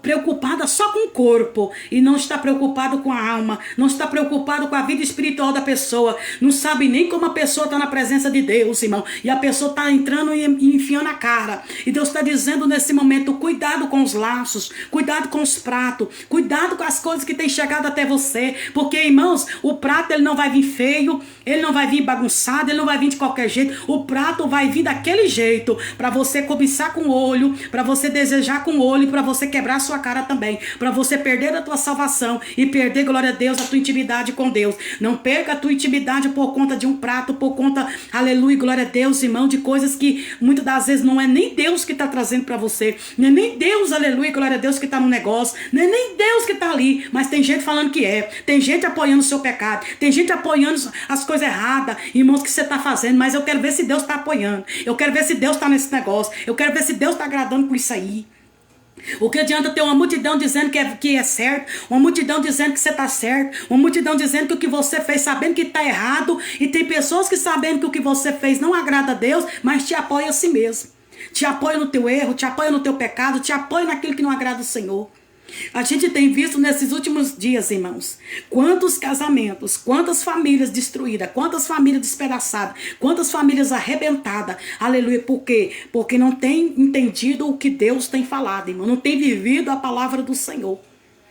preocupada só com o corpo e não está preocupado com a alma, não está preocupado com a vida espiritual da pessoa, não sabe nem como a pessoa está na presença de Deus, irmão, e a pessoa está entrando e enfiando a cara. E Deus está dizendo nesse momento, cuidado com os laços, cuidado com os pratos, cuidado com as coisas que têm chegado até você, porque, irmãos, o prato ele não vai vir feio, ele não vai vir bagunçado, ele não vai vir de qualquer jeito. O prato vai vir daquele jeito, para você cobiçar com o olho, para você desejar com o olho, para você quebrar a sua cara também, para você perder a tua salvação e perder, glória a Deus, a tua intimidade com Deus. Não perca a tua intimidade por conta de um prato, por conta, aleluia, glória a Deus, irmão, de coisas que muitas das vezes não é nem Deus que está trazendo para você, não é nem Deus, aleluia, glória a Deus, que está no negócio, não é nem Deus que está ali, mas tem gente falando que é, tem gente apoiando o seu pecado, tem gente apoiando as coisas erradas, irmãos, que você está fazendo, mas eu quero ver se Deus está apoiando, eu quero ver se Deus está nesse negócio, eu quero ver se Deus está agradando com isso aí. O que adianta ter uma multidão dizendo que é certo, uma multidão dizendo que você está certo, uma multidão dizendo que o que você fez sabendo que está errado, e tem pessoas que sabendo que o que você fez não agrada a Deus, mas te apoia a si mesmo, te apoia no teu erro, te apoia no teu pecado, te apoia naquilo que não agrada o Senhor. A gente tem visto nesses últimos dias, irmãos, quantos casamentos, quantas famílias destruídas, quantas famílias despedaçadas, quantas famílias arrebentadas, aleluia, por quê? Porque não tem entendido o que Deus tem falado, irmão, não tem vivido a palavra do Senhor.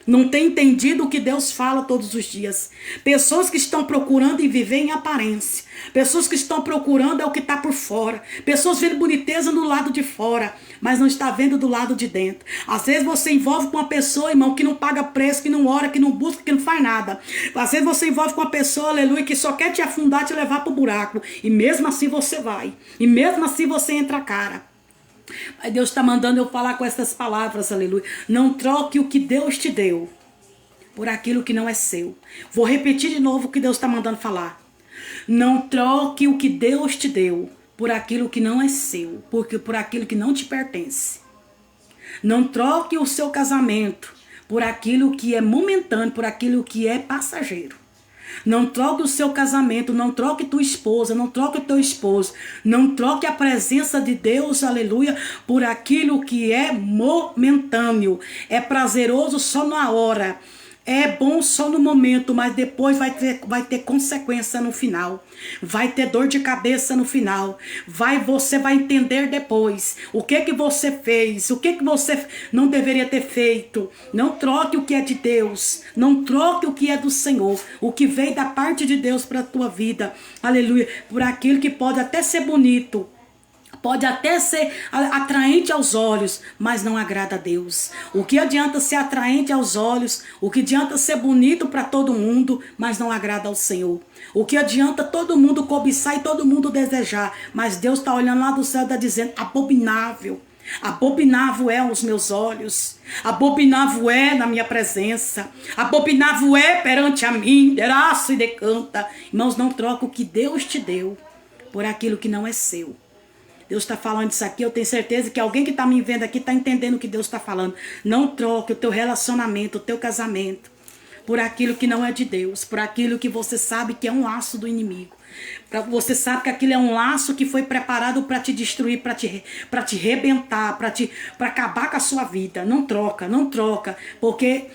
Não tem entendido o que Deus fala todos os dias. Pessoas que estão procurando e viver em aparência. Pessoas que estão procurando é o que está por fora. Pessoas vendo boniteza no lado de fora, mas não está vendo do lado de dentro. Às vezes você envolve com uma pessoa, irmão, que não paga preço, que não ora, que não busca, que não faz nada. Às vezes você envolve com uma pessoa, aleluia, que só quer te afundar, te levar para o buraco. E mesmo assim você vai. E mesmo assim você entra a cara. Mas Deus está mandando eu falar com essas palavras, aleluia. Não troque o que Deus te deu por aquilo que não é seu. Vou repetir de novo o que Deus está mandando falar. Não troque o que Deus te deu por aquilo que não é seu, porque por aquilo que não te pertence. Não troque o seu casamento por aquilo que é momentâneo, por aquilo que é passageiro. Não troque o seu casamento, não troque tua esposa, não troque o teu esposo, não troque a presença de Deus, aleluia, por aquilo que é momentâneo, é prazeroso só na hora, é bom só no momento, mas depois vai ter consequência no final, vai ter dor de cabeça no final, você vai entender depois o que você fez, o que você não deveria ter feito. Não troque o que é de Deus, não troque o que é do Senhor, o que veio da parte de Deus para a tua vida, aleluia, por aquilo que pode até ser bonito, pode até ser atraente aos olhos, mas não agrada a Deus. O que adianta ser atraente aos olhos, o que adianta ser bonito para todo mundo, mas não agrada ao Senhor. O que adianta todo mundo cobiçar e todo mundo desejar, mas Deus está olhando lá do céu e está dizendo, abominável. Abominável é aos meus olhos, abominável é na minha presença, abominável é perante a mim, deraço e decanta. Irmãos, não troca o que Deus te deu por aquilo que não é seu. Deus está falando isso aqui, eu tenho certeza que alguém que está me vendo aqui está entendendo o que Deus está falando. Não troque o teu relacionamento, o teu casamento, por aquilo que não é de Deus, por aquilo que você sabe que é um laço do inimigo. Você sabe que aquilo é um laço que foi preparado para te destruir, para te rebentar, para acabar com a sua vida. Não troca, porque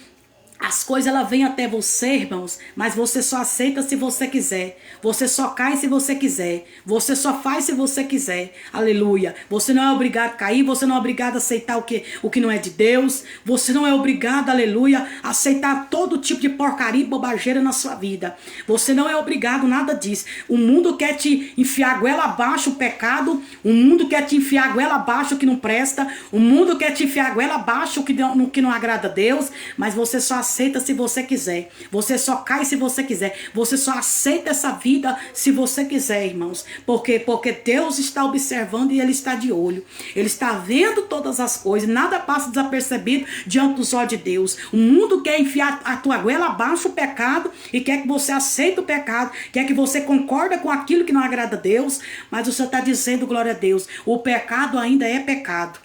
As coisas elas vêm até você, irmãos, mas você só aceita se você quiser. Você só cai se você quiser. Você só faz se você quiser. Aleluia. Você não é obrigado a cair, você não é obrigado a aceitar o que não é de Deus. Você não é obrigado, aleluia, a aceitar todo tipo de porcaria e bobageira na sua vida. Você não é obrigado a nada disso. O mundo quer te enfiar a goela abaixo o pecado. O mundo quer te enfiar a goela abaixo o que não presta. O mundo quer te enfiar a goela abaixo o que não agrada a Deus. Mas você só aceita se você quiser. Você só cai se você quiser. Você só aceita essa vida se você quiser, irmãos. Por quê? Porque Deus está observando e Ele está de olho. Ele está vendo todas as coisas. Nada passa desapercebido diante dos olhos de Deus. O mundo quer enfiar a tua goela abaixo o pecado e quer que você aceite o pecado. Quer que você concorda com aquilo que não agrada a Deus. Mas o Senhor está dizendo, glória a Deus, o pecado ainda é pecado.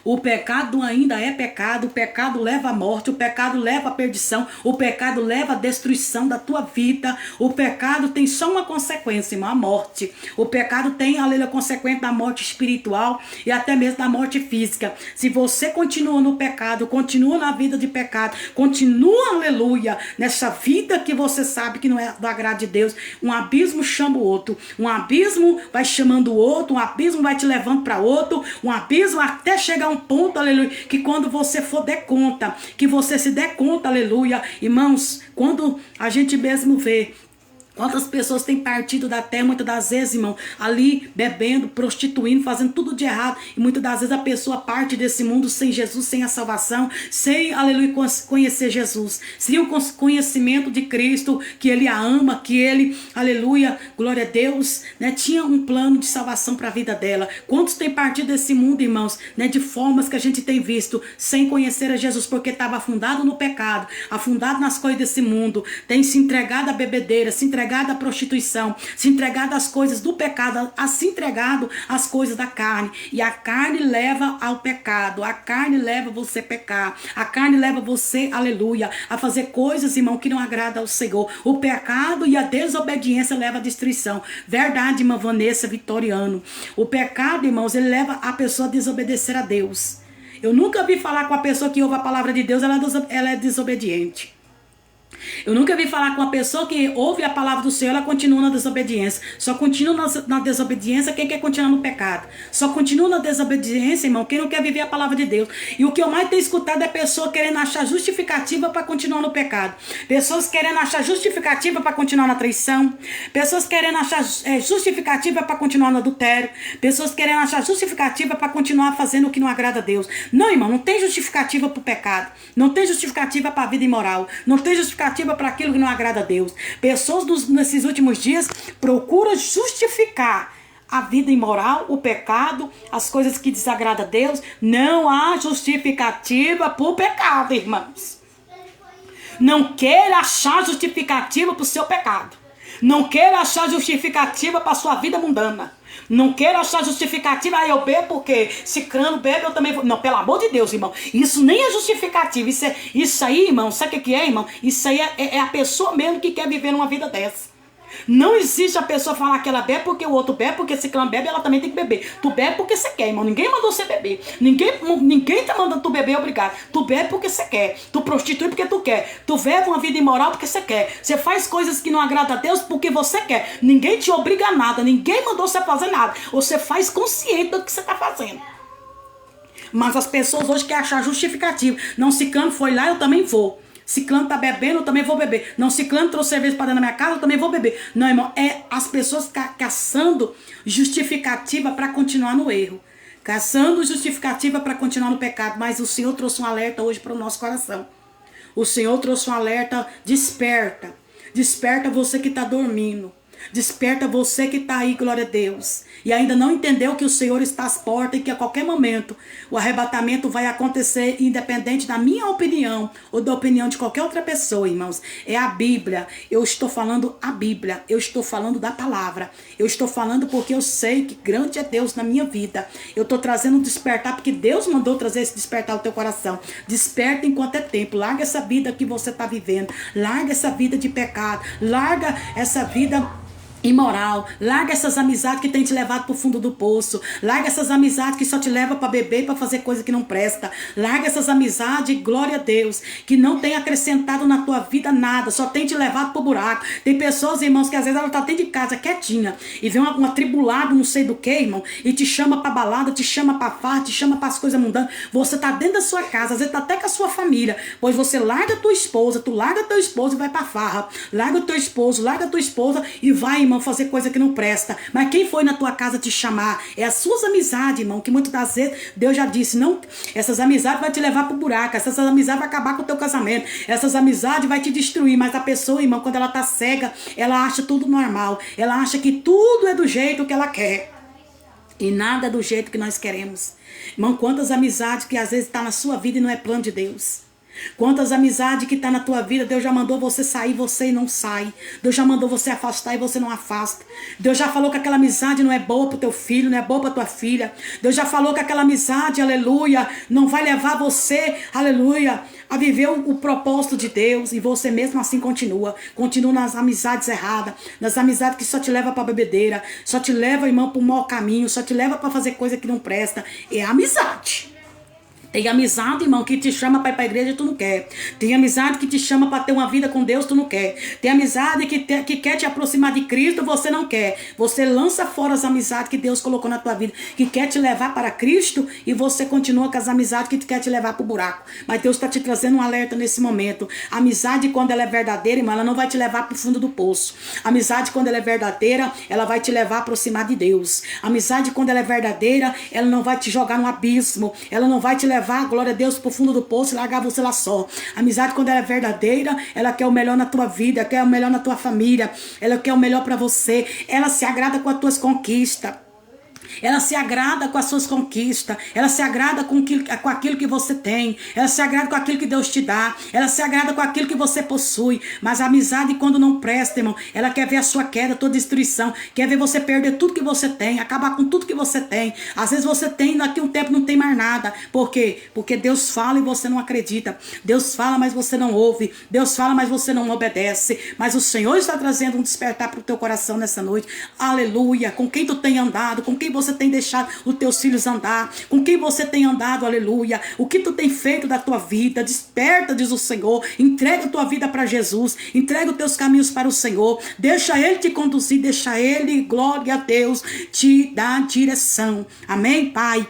O pecado ainda é pecado, o pecado leva à morte, o pecado leva à perdição, o pecado leva à destruição da tua vida. O pecado tem só uma consequência, irmão, a morte. O pecado tem, aleluia, consequência da morte espiritual e até mesmo da morte física. Se você continua no pecado, continua na vida de pecado, continua, aleluia, nessa vida que você sabe que não é do agrado de Deus, um abismo chama o outro, um abismo vai chamando o outro, um abismo vai te levando para outro, um abismo até chegar um ponto, aleluia, que quando você for der conta, que você se der conta, aleluia, irmãos, quando a gente mesmo vê quantas pessoas têm partido da terra, muitas das vezes, irmão, ali bebendo, prostituindo, fazendo tudo de errado. E muitas das vezes a pessoa parte desse mundo sem Jesus, sem a salvação, sem, aleluia, conhecer Jesus. Sem o conhecimento de Cristo, que Ele a ama, que Ele, aleluia, glória a Deus, né, tinha um plano de salvação para a vida dela. Quantos têm partido desse mundo, irmãos, né, de formas que a gente tem visto, sem conhecer a Jesus, porque estava afundado no pecado, afundado nas coisas desse mundo, tem se entregado à bebedeira, se entregado à prostituição, se entregado às coisas do pecado, se entregado às coisas da carne. E a carne leva ao pecado, a carne leva você a pecar, a carne leva você, aleluia, a fazer coisas, irmão, que não agrada ao Senhor. O pecado e a desobediência leva à destruição. Verdade, irmã Vanessa Vitoriano. O pecado, irmãos, ele leva a pessoa a desobedecer a Deus. Eu nunca vi falar com a pessoa que ouve a palavra de Deus, ela é desobediente. Eu nunca vi falar com uma pessoa que ouve a palavra do Senhor, ela continua na desobediência. Só continua na desobediência quem quer continuar no pecado. Só continua na desobediência, irmão, quem não quer viver a palavra de Deus. E o que eu mais tenho escutado é pessoa querendo achar justificativa para continuar no pecado. Pessoas querendo achar justificativa para continuar na traição. Pessoas querendo achar justificativa para continuar no adultério. Pessoas querendo achar justificativa para continuar fazendo o que não agrada a Deus. Não, irmão, não tem justificativa para o pecado. Não tem justificativa para a vida imoral. Não tem justificativa para aquilo que não agrada a Deus. Pessoas nesses últimos dias procuram justificar a vida imoral, o pecado, as coisas que desagradam a Deus. Não há justificativa para o pecado, irmãos. Não queira achar justificativa para o seu pecado. Não queira achar justificativa para a sua vida mundana. Não queira achar justificativa, eu bebo porque cicrano bebe, eu também vou. Não, pelo amor de Deus, irmão. Isso nem é justificativa. Isso aí, irmão, sabe o que é, irmão? Isso aí é a pessoa mesmo que quer viver numa vida dessa. Não existe a pessoa falar que ela bebe porque o outro bebe, porque se clã bebe, ela também tem que beber. Tu bebe porque você quer, irmão. Ninguém mandou você beber. Ninguém tá mandando tu beber, obrigado. Tu bebe porque você quer. Tu prostitui porque tu quer. Tu vive uma vida imoral porque você quer. Você faz coisas que não agradam a Deus porque você quer. Ninguém te obriga a nada. Ninguém mandou você fazer nada. Você faz consciente do que você tá fazendo. Mas as pessoas hoje querem achar justificativo. Não, ciclano foi lá, eu também vou. Ciclano tá bebendo, eu também vou beber. Não, ciclano trouxe cerveja para dentro da minha casa, eu também vou beber. Não, irmão, é as pessoas caçando justificativa para continuar no erro. Caçando justificativa para continuar no pecado. Mas o Senhor trouxe um alerta hoje para o nosso coração. O Senhor trouxe um alerta, desperta. Desperta você que está dormindo. Desperta você que está aí, glória a Deus, e ainda não entendeu que o Senhor está às portas e que a qualquer momento o arrebatamento vai acontecer, independente da minha opinião ou da opinião de qualquer outra pessoa, irmãos. É a Bíblia. Eu estou falando a Bíblia. Eu estou falando da palavra. Eu estou falando porque eu sei que grande é Deus na minha vida. Eu estou trazendo um despertar porque Deus mandou trazer esse despertar ao teu coração. Desperta enquanto é tempo. Larga essa vida que você está vivendo. Larga essa vida de pecado. Larga essa vida imoral. Larga essas amizades que tem te levado pro fundo do poço. Larga essas amizades que só te levam para beber e para fazer coisa que não presta. Larga essas amizades, glória a Deus, que não tem acrescentado na tua vida nada, só tem te levado pro buraco. Tem pessoas, irmãos, que às vezes ela tá dentro de casa quietinha e vê um atribulado, não sei do que, irmão, e te chama pra balada, te chama pra farra, te chama pras coisas mundanas. Você tá dentro da sua casa, às vezes tá até com a sua família, pois você larga tua esposa, tu larga teu esposo e vai pra farra. Larga o teu esposo, larga tua esposa e vai, irmão, fazer coisa que não presta. Mas quem foi na tua casa te chamar? É as suas amizades, irmão, que muitas das vezes Deus já disse, não, essas amizades vai te levar pro buraco, essas amizades vai acabar com o teu casamento, essas amizades vai te destruir. Mas a pessoa, irmão, quando ela tá cega, ela acha tudo normal, ela acha que tudo é do jeito que ela quer e nada é do jeito que nós queremos. Irmão, quantas amizades que às vezes tá na sua vida e não é plano de Deus. Quantas amizades que tá na tua vida, Deus já mandou você sair, você não sai. Deus já mandou você afastar e você não afasta. Deus já falou que aquela amizade não é boa pro teu filho, não é boa pra tua filha. Deus já falou que aquela amizade, aleluia, não vai levar você, aleluia, a viver o propósito de Deus. E você mesmo assim continua nas amizades erradas, nas amizades que só te leva pra bebedeira, só te leva, irmão, pro mau caminho, só te leva pra fazer coisa que não presta. É amizade. Tem amizade, irmão, que te chama para ir para a igreja e tu não quer. Tem amizade que te chama para ter uma vida com Deus, tu não quer. Tem amizade que quer te aproximar de Cristo, você não quer. Você lança fora as amizades que Deus colocou na tua vida, que quer te levar para Cristo, e você continua com as amizades que quer te levar para o buraco. Mas Deus está te trazendo um alerta nesse momento. A amizade, quando ela é verdadeira, irmão, ela não vai te levar para o fundo do poço. A amizade, quando ela é verdadeira, ela vai te levar a aproximar de Deus. A amizade, quando ela é verdadeira, ela não vai te jogar no abismo. Ela não vai te levar, glória a Deus, pro fundo do poço e largar você lá só. A amizade, quando ela é verdadeira, ela quer o melhor na tua vida, quer o melhor na tua família, ela quer o melhor para você, ela se agrada com as tuas conquistas. Ela se agrada com as suas conquistas. Ela se agrada com aquilo que você tem. Ela se agrada com aquilo que Deus te dá. Ela se agrada com aquilo que você possui. Mas a amizade, quando não presta, irmão, ela quer ver a sua queda, a tua destruição. Quer ver você perder tudo que você tem. Acabar com tudo que você tem. Às vezes você tem, daqui a um tempo não tem mais nada. Por quê? Porque Deus fala e você não acredita. Deus fala, mas você não ouve. Deus fala, mas você não obedece. Mas o Senhor está trazendo um despertar para o teu coração nessa noite. Aleluia. Com quem tu tem andado, com quem você tem deixado os teus filhos andar, com quem você tem andado, aleluia, o que tu tem feito da tua vida. Desperta, diz o Senhor, entrega a tua vida para Jesus, entrega os teus caminhos para o Senhor, deixa Ele te conduzir, deixa Ele, glória a Deus, te dar direção. Amém, Pai?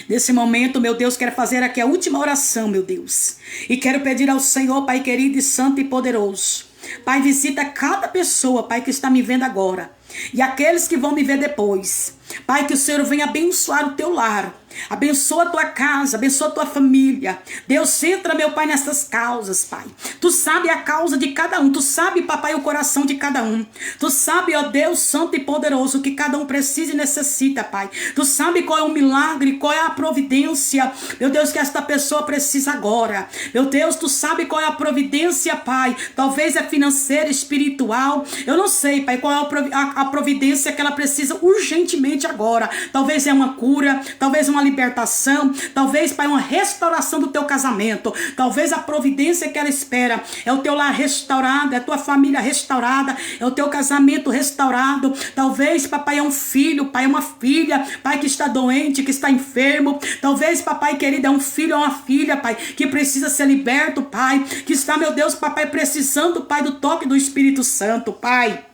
Nesse momento, meu Deus, quero fazer aqui a última oração, meu Deus, e quero pedir ao Senhor, Pai querido e santo e poderoso, Pai, visita cada pessoa, Pai, que está me vendo agora, e aqueles que vão me ver depois. Pai, que o Senhor venha abençoar o teu lar, abençoa a tua casa, abençoa a tua família. Deus, entra, meu Pai, nessas causas, Pai. Tu sabe a causa de cada um, tu sabe, papai, o coração de cada um. Tu sabe, ó Deus santo e poderoso, o que cada um precisa e necessita, Pai. Tu sabe qual é o milagre, qual é a providência, meu Deus, que esta pessoa precisa agora. Meu Deus, tu sabe qual é a providência, Pai. Talvez é financeira, espiritual, eu não sei, Pai, qual é a providência que ela precisa urgentemente agora. Talvez é uma cura, talvez uma libertação, talvez, Pai, uma restauração do teu casamento. Talvez a providência que ela espera é o teu lar restaurado, é a tua família restaurada, é o teu casamento restaurado. Talvez, papai, é um filho, Pai, é uma filha, Pai, que está doente, que está enfermo. Talvez, papai querido, é um filho ou uma filha, Pai, que precisa ser liberto, Pai, que está, meu Deus, papai, precisando, Pai, do toque do Espírito Santo, Pai.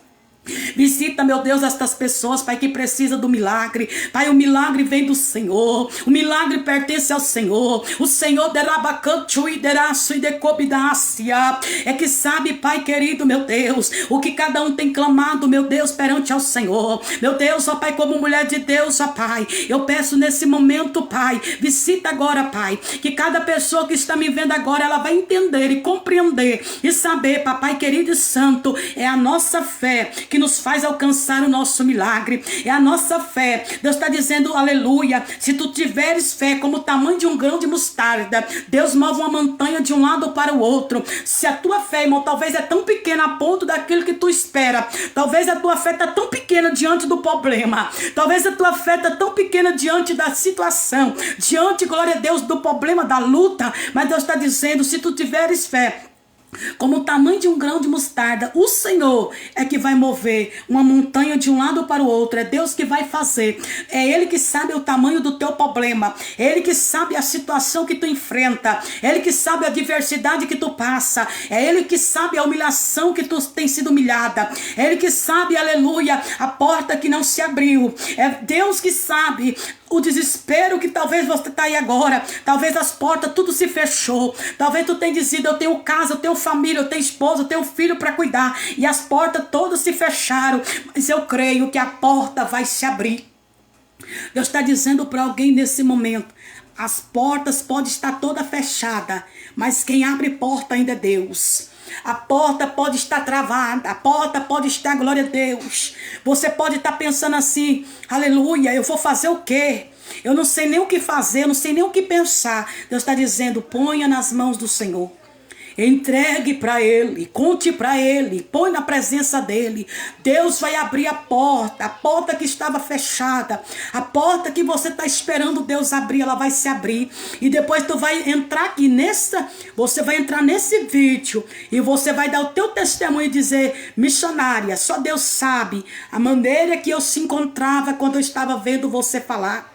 Visita, meu Deus, estas pessoas, Pai, que precisa do milagre. Pai, o milagre vem do Senhor, o milagre pertence ao Senhor. O Senhor é que sabe, Pai querido, meu Deus, o que cada um tem clamado, meu Deus, perante ao Senhor. Meu Deus, ó Pai, como mulher de Deus, ó Pai, eu peço nesse momento, Pai, visita agora, Pai, que cada pessoa que está me vendo agora, ela vai entender e compreender e saber, papai querido e santo, é a nossa fé que nos faz alcançar o nosso milagre. É a nossa fé. Deus está dizendo, aleluia, se tu tiveres fé como o tamanho de um grão de mostarda, Deus move uma montanha de um lado para o outro. Se a tua fé, irmão, talvez é tão pequena a ponto daquilo que tu espera, talvez a tua fé está tão pequena diante do problema, talvez a tua fé está tão pequena diante da situação, diante, glória a Deus, do problema, da luta, mas Deus está dizendo, se tu tiveres fé como o tamanho de um grão de mostarda. O Senhor é que vai mover uma montanha de um lado para o outro. É Deus que vai fazer. É Ele que sabe o tamanho do teu problema. É Ele que sabe a situação que tu enfrenta. É Ele que sabe a adversidade que tu passa. É Ele que sabe a humilhação que tu tem sido humilhada. É Ele que sabe, aleluia, a porta que não se abriu. É Deus que sabe o desespero que talvez você está aí agora. Talvez as portas tudo se fechou. Talvez tu tenha dizido: eu tenho casa, eu tenho família, eu tenho esposa, eu tenho filho para cuidar, e as portas todas se fecharam. Mas eu creio que a porta vai se abrir. Deus está dizendo para alguém nesse momento: as portas podem estar toda fechada, mas quem abre porta ainda é Deus. A porta pode estar travada, a porta pode estar, glória a Deus. Você pode estar pensando assim: aleluia, eu vou fazer o quê? Eu não sei nem o que fazer, eu não sei nem o que pensar. Deus está dizendo: ponha nas mãos do Senhor. Entregue para Ele, conte para Ele, põe na presença dEle. Deus vai abrir a porta que estava fechada, a porta que você está esperando Deus abrir, ela vai se abrir. E depois tu vai entrar aqui você vai entrar nesse vídeo e você vai dar o teu testemunho e dizer: missionária, só Deus sabe a maneira que eu se encontrava quando eu estava vendo você falar.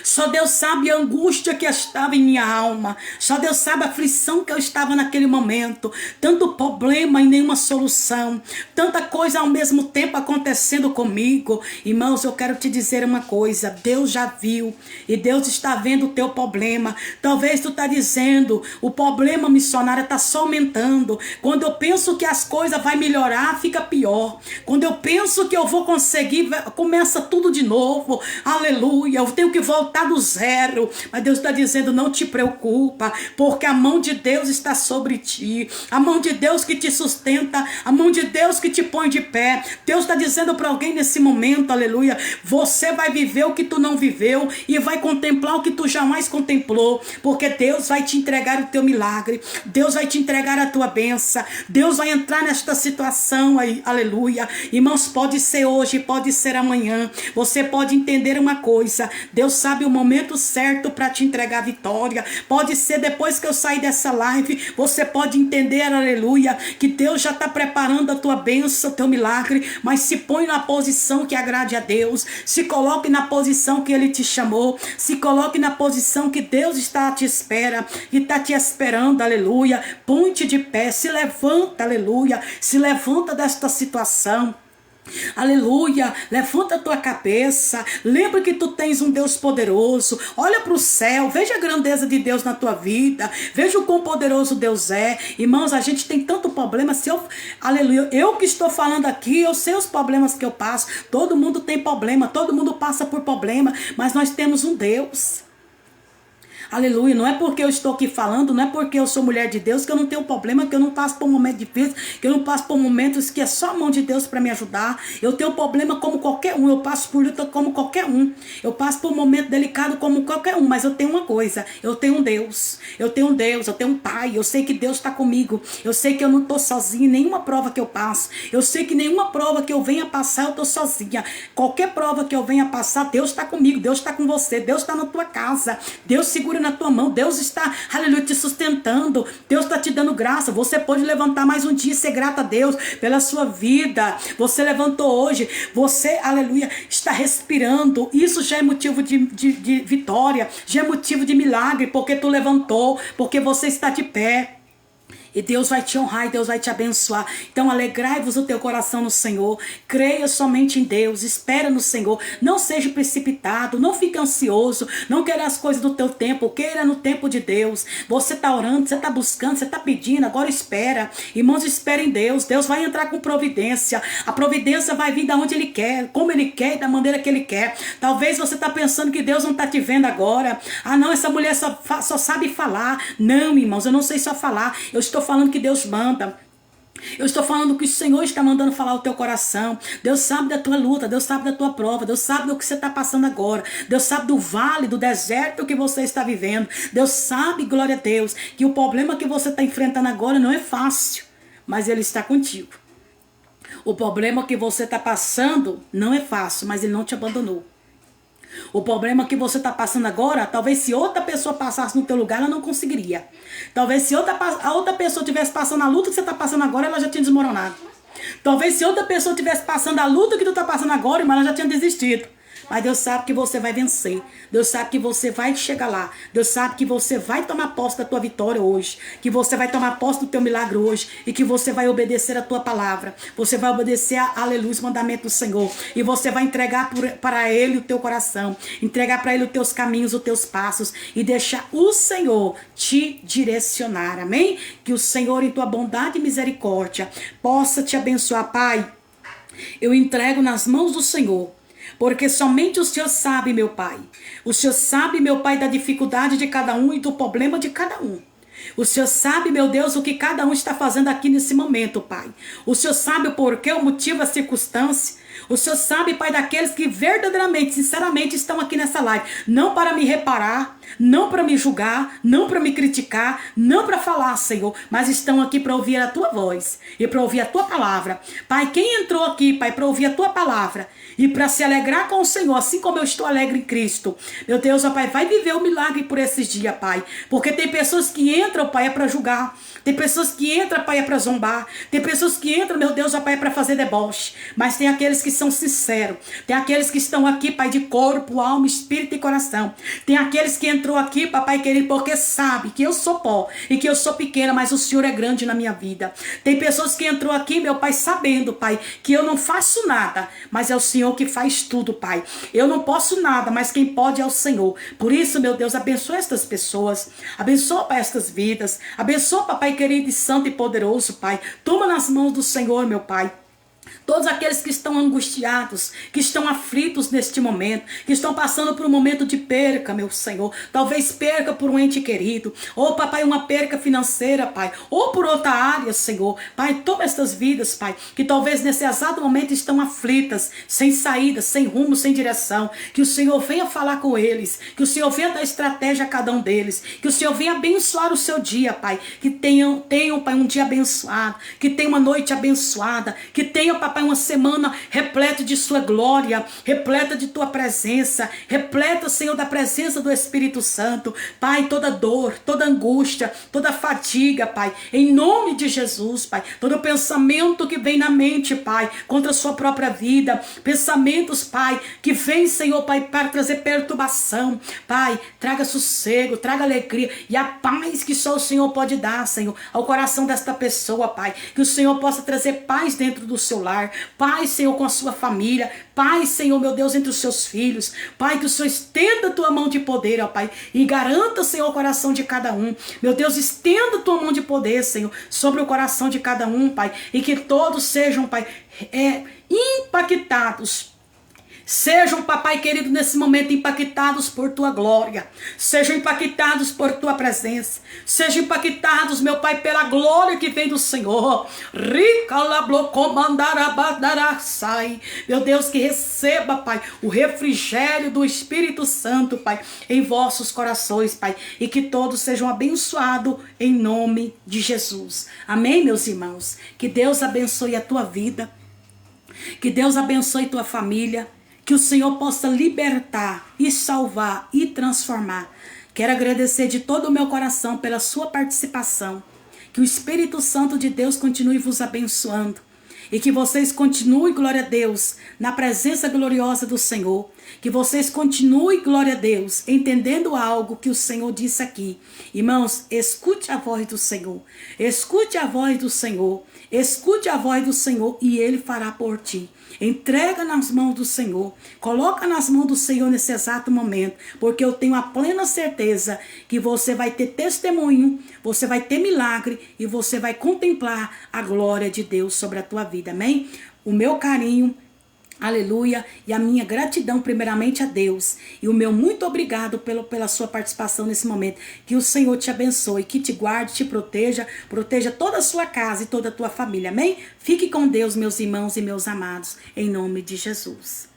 Só Deus sabe a angústia que estava em minha alma. Só Deus sabe a aflição que eu estava naquele momento. Tanto problema e nenhuma solução. Tanta coisa ao mesmo tempo acontecendo comigo. Irmãos, eu quero te dizer uma coisa: Deus já viu e Deus está vendo o teu problema. Talvez tu está dizendo: o problema, missionária, está só aumentando. Quando eu penso que as coisas vão melhorar, fica pior. Quando eu penso que eu vou conseguir, começa tudo de novo. Aleluia, eu tenho que voltar do zero. Mas Deus está dizendo: não te preocupa, porque a mão de Deus está sobre ti, a mão de Deus que te sustenta, a mão de Deus que te põe de pé. Deus está dizendo para alguém nesse momento, aleluia, você vai viver o que tu não viveu e vai contemplar o que tu jamais contemplou, porque Deus vai te entregar o teu milagre, Deus vai te entregar a tua bênção, Deus vai entrar nesta situação aí, aleluia. Irmãos, pode ser hoje, pode ser amanhã. Você pode entender uma coisa: Deus sabe o momento certo para te entregar a vitória. Pode ser depois que eu sair dessa live, você pode entender, aleluia, que Deus já está preparando a tua bênção, o teu milagre. Mas se põe na posição que agrade a Deus, se coloque na posição que Ele te chamou, se coloque na posição que Deus está te espera e está te esperando, aleluia. Põe-te de pé, se levanta, aleluia, se levanta desta situação. Aleluia, levanta a tua cabeça, lembra que tu tens um Deus poderoso. Olha para o céu, veja a grandeza de Deus na tua vida, veja o quão poderoso Deus é. Irmãos, a gente tem tanto problema. Aleluia, eu que estou falando aqui, eu sei os problemas que eu passo. Todo mundo tem problema, todo mundo passa por problema, mas nós temos um Deus. Aleluia, não é porque eu estou aqui falando, não é porque eu sou mulher de Deus que eu não tenho problema, que eu não passo por um momento difícil, que eu não passo por momentos que é só a mão de Deus para me ajudar. Eu tenho problema como qualquer um, eu passo por luta como qualquer um, eu passo por um momento delicado como qualquer um, mas eu tenho uma coisa: eu tenho um Deus, eu tenho um Deus, eu tenho um Pai, eu sei que Deus está comigo, eu sei que eu não estou sozinha em nenhuma prova que eu passo, eu sei que nenhuma prova que eu venha passar eu estou sozinha. Qualquer prova que eu venha passar, Deus está comigo, Deus está com você, Deus está na tua casa, Deus segura na tua mão, Deus está, aleluia, te sustentando, Deus está te dando graça. Você pode levantar mais um dia e ser grata a Deus pela sua vida. Você levantou hoje, você, aleluia, está respirando. Isso já é motivo de vitória, já é motivo de milagre, porque tu levantou, porque você está de pé. E Deus vai te honrar e Deus vai te abençoar. Então alegrai-vos o teu coração no Senhor. Creia somente em Deus. Espera no Senhor. Não seja precipitado. Não fique ansioso. Não queira as coisas do teu tempo. Queira no tempo de Deus. Você está orando, você está buscando, você está pedindo. Agora espera. Irmãos, espera em Deus. Deus vai entrar com providência. A providência vai vir da onde Ele quer, como Ele quer e da maneira que Ele quer. Talvez você está pensando que Deus não está te vendo agora. Ah não, essa mulher só sabe falar. Não, irmãos, eu não sei só falar. Eu estou falando que Deus manda. Eu estou falando que o Senhor está mandando falar o teu coração. Deus sabe da tua luta, Deus sabe da tua prova, Deus sabe do que você está passando agora, Deus sabe do vale, do deserto que você está vivendo. Deus sabe, glória a Deus, que o problema que você está enfrentando agora não é fácil, mas Ele está contigo. O problema que você está passando não é fácil, mas Ele não te abandonou. O problema que você está passando agora, talvez se outra pessoa passasse no teu lugar, ela não conseguiria. Talvez se a outra pessoa tivesse passando a luta que você está passando agora, ela já tinha desmoronado. Talvez se outra pessoa tivesse passando a luta que tu está passando agora, mas ela já tinha desistido. Mas Deus sabe que você vai vencer. Deus sabe que você vai chegar lá. Deus sabe que você vai tomar posse da tua vitória hoje. Que você vai tomar posse do teu milagre hoje. E que você vai obedecer a tua palavra. Você vai obedecer a aleluia, os mandamentos do Senhor. E você vai entregar para Ele o teu coração. Entregar para Ele os teus caminhos, os teus passos. E deixar o Senhor te direcionar. Amém? Que o Senhor, em tua bondade e misericórdia, possa te abençoar. Pai, eu entrego nas mãos do Senhor. Porque somente o Senhor sabe, meu Pai. O Senhor sabe, meu Pai, da dificuldade de cada um e do problema de cada um. O Senhor sabe, meu Deus, o que cada um está fazendo aqui nesse momento, Pai. O Senhor sabe o porquê, o motivo, a circunstância. O Senhor sabe, Pai, daqueles que verdadeiramente, sinceramente estão aqui nessa live. Não para me reparar, não para me julgar, não para me criticar, não para falar, Senhor. Mas estão aqui para ouvir a Tua voz e para ouvir a Tua palavra. Pai, quem entrou aqui, Pai, para ouvir a Tua palavra e para se alegrar com o Senhor, assim como eu estou alegre em Cristo. Meu Deus, ó Pai, vai viver o milagre por esses dias, Pai. Porque tem pessoas que entram, Pai, é para julgar. Tem pessoas que entram, Pai, é para zombar. Tem pessoas que entram, meu Deus, ó Pai, é para fazer deboche. Mas tem aqueles que são sinceros. Tem aqueles que estão aqui, Pai, de corpo, alma, espírito e coração. Tem aqueles que entrou aqui, Papai querido, porque sabe que eu sou pó e que eu sou pequena, mas o Senhor é grande na minha vida. Tem pessoas que entrou aqui, meu Pai, sabendo, Pai, que eu não faço nada, mas é o Senhor que faz tudo, Pai. Eu não posso nada, mas quem pode é o Senhor. Por isso, meu Deus, abençoa estas pessoas. Abençoa, Pai, estas vidas. Abençoa, Papai querido e santo e poderoso, Pai. Toma nas mãos do Senhor, meu Pai. Todos aqueles que estão angustiados, que estão aflitos neste momento, que estão passando por um momento de perca, meu Senhor. Talvez perca por um ente querido, ou, Papai, uma perca financeira, Pai, ou por outra área, Senhor. Pai, toma estas vidas, Pai, que talvez nesse exato momento estão aflitas, sem saída, sem rumo, sem direção. Que o Senhor venha falar com eles, que o Senhor venha dar estratégia a cada um deles, que o Senhor venha abençoar o seu dia, Pai. Que tenham, Pai, um dia abençoado, que tenham uma noite abençoada, que tenham, Papai, uma semana repleta de sua glória, repleta de tua presença, repleta, Senhor, da presença do Espírito Santo. Pai, toda dor, toda angústia, toda fadiga, Pai, em nome de Jesus, Pai, todo pensamento que vem na mente, Pai, contra a sua própria vida, pensamentos, Pai, que vem, Senhor, Pai, para trazer perturbação, Pai, traga sossego, traga alegria e a paz que só o Senhor pode dar, Senhor, ao coração desta pessoa, Pai, que o Senhor possa trazer paz dentro do seu lar, paz, Senhor, com a sua família, paz, Senhor, meu Deus, entre os seus filhos, Pai, que o Senhor estenda a tua mão de poder, ó Pai, e garanta, Senhor, o coração de cada um, meu Deus, estenda a tua mão de poder, Senhor, sobre o coração de cada um, Pai, e que todos sejam, Pai, impactados. Sejam, Papai querido, nesse momento impactados por tua glória. Sejam impactados por tua presença. Sejam impactados, meu Pai, pela glória que vem do Senhor. Meu Deus, que receba, Pai, o refrigério do Espírito Santo, Pai, em vossos corações, Pai. E que todos sejam abençoados em nome de Jesus. Amém, meus irmãos? Que Deus abençoe a tua vida. Que Deus abençoe tua família. Que o Senhor possa libertar e salvar e transformar. Quero agradecer de todo o meu coração pela sua participação. Que o Espírito Santo de Deus continue vos abençoando. E que vocês continuem, glória a Deus, na presença gloriosa do Senhor. Que vocês continuem, glória a Deus, entendendo algo que o Senhor disse aqui. Irmãos, escute a voz do Senhor. Escute a voz do Senhor. Escute a voz do Senhor e Ele fará por ti. Entrega nas mãos do Senhor. Coloca nas mãos do Senhor nesse exato momento. Porque eu tenho a plena certeza que você vai ter testemunho, você vai ter milagre e você vai contemplar a glória de Deus sobre a tua vida. Amém? O meu carinho, aleluia, e a minha gratidão primeiramente a Deus. E o meu muito obrigado pela sua participação nesse momento. Que o Senhor te abençoe, que te guarde, te proteja toda a sua casa e toda a tua família. Amém? Fique com Deus, meus irmãos e meus amados, em nome de Jesus.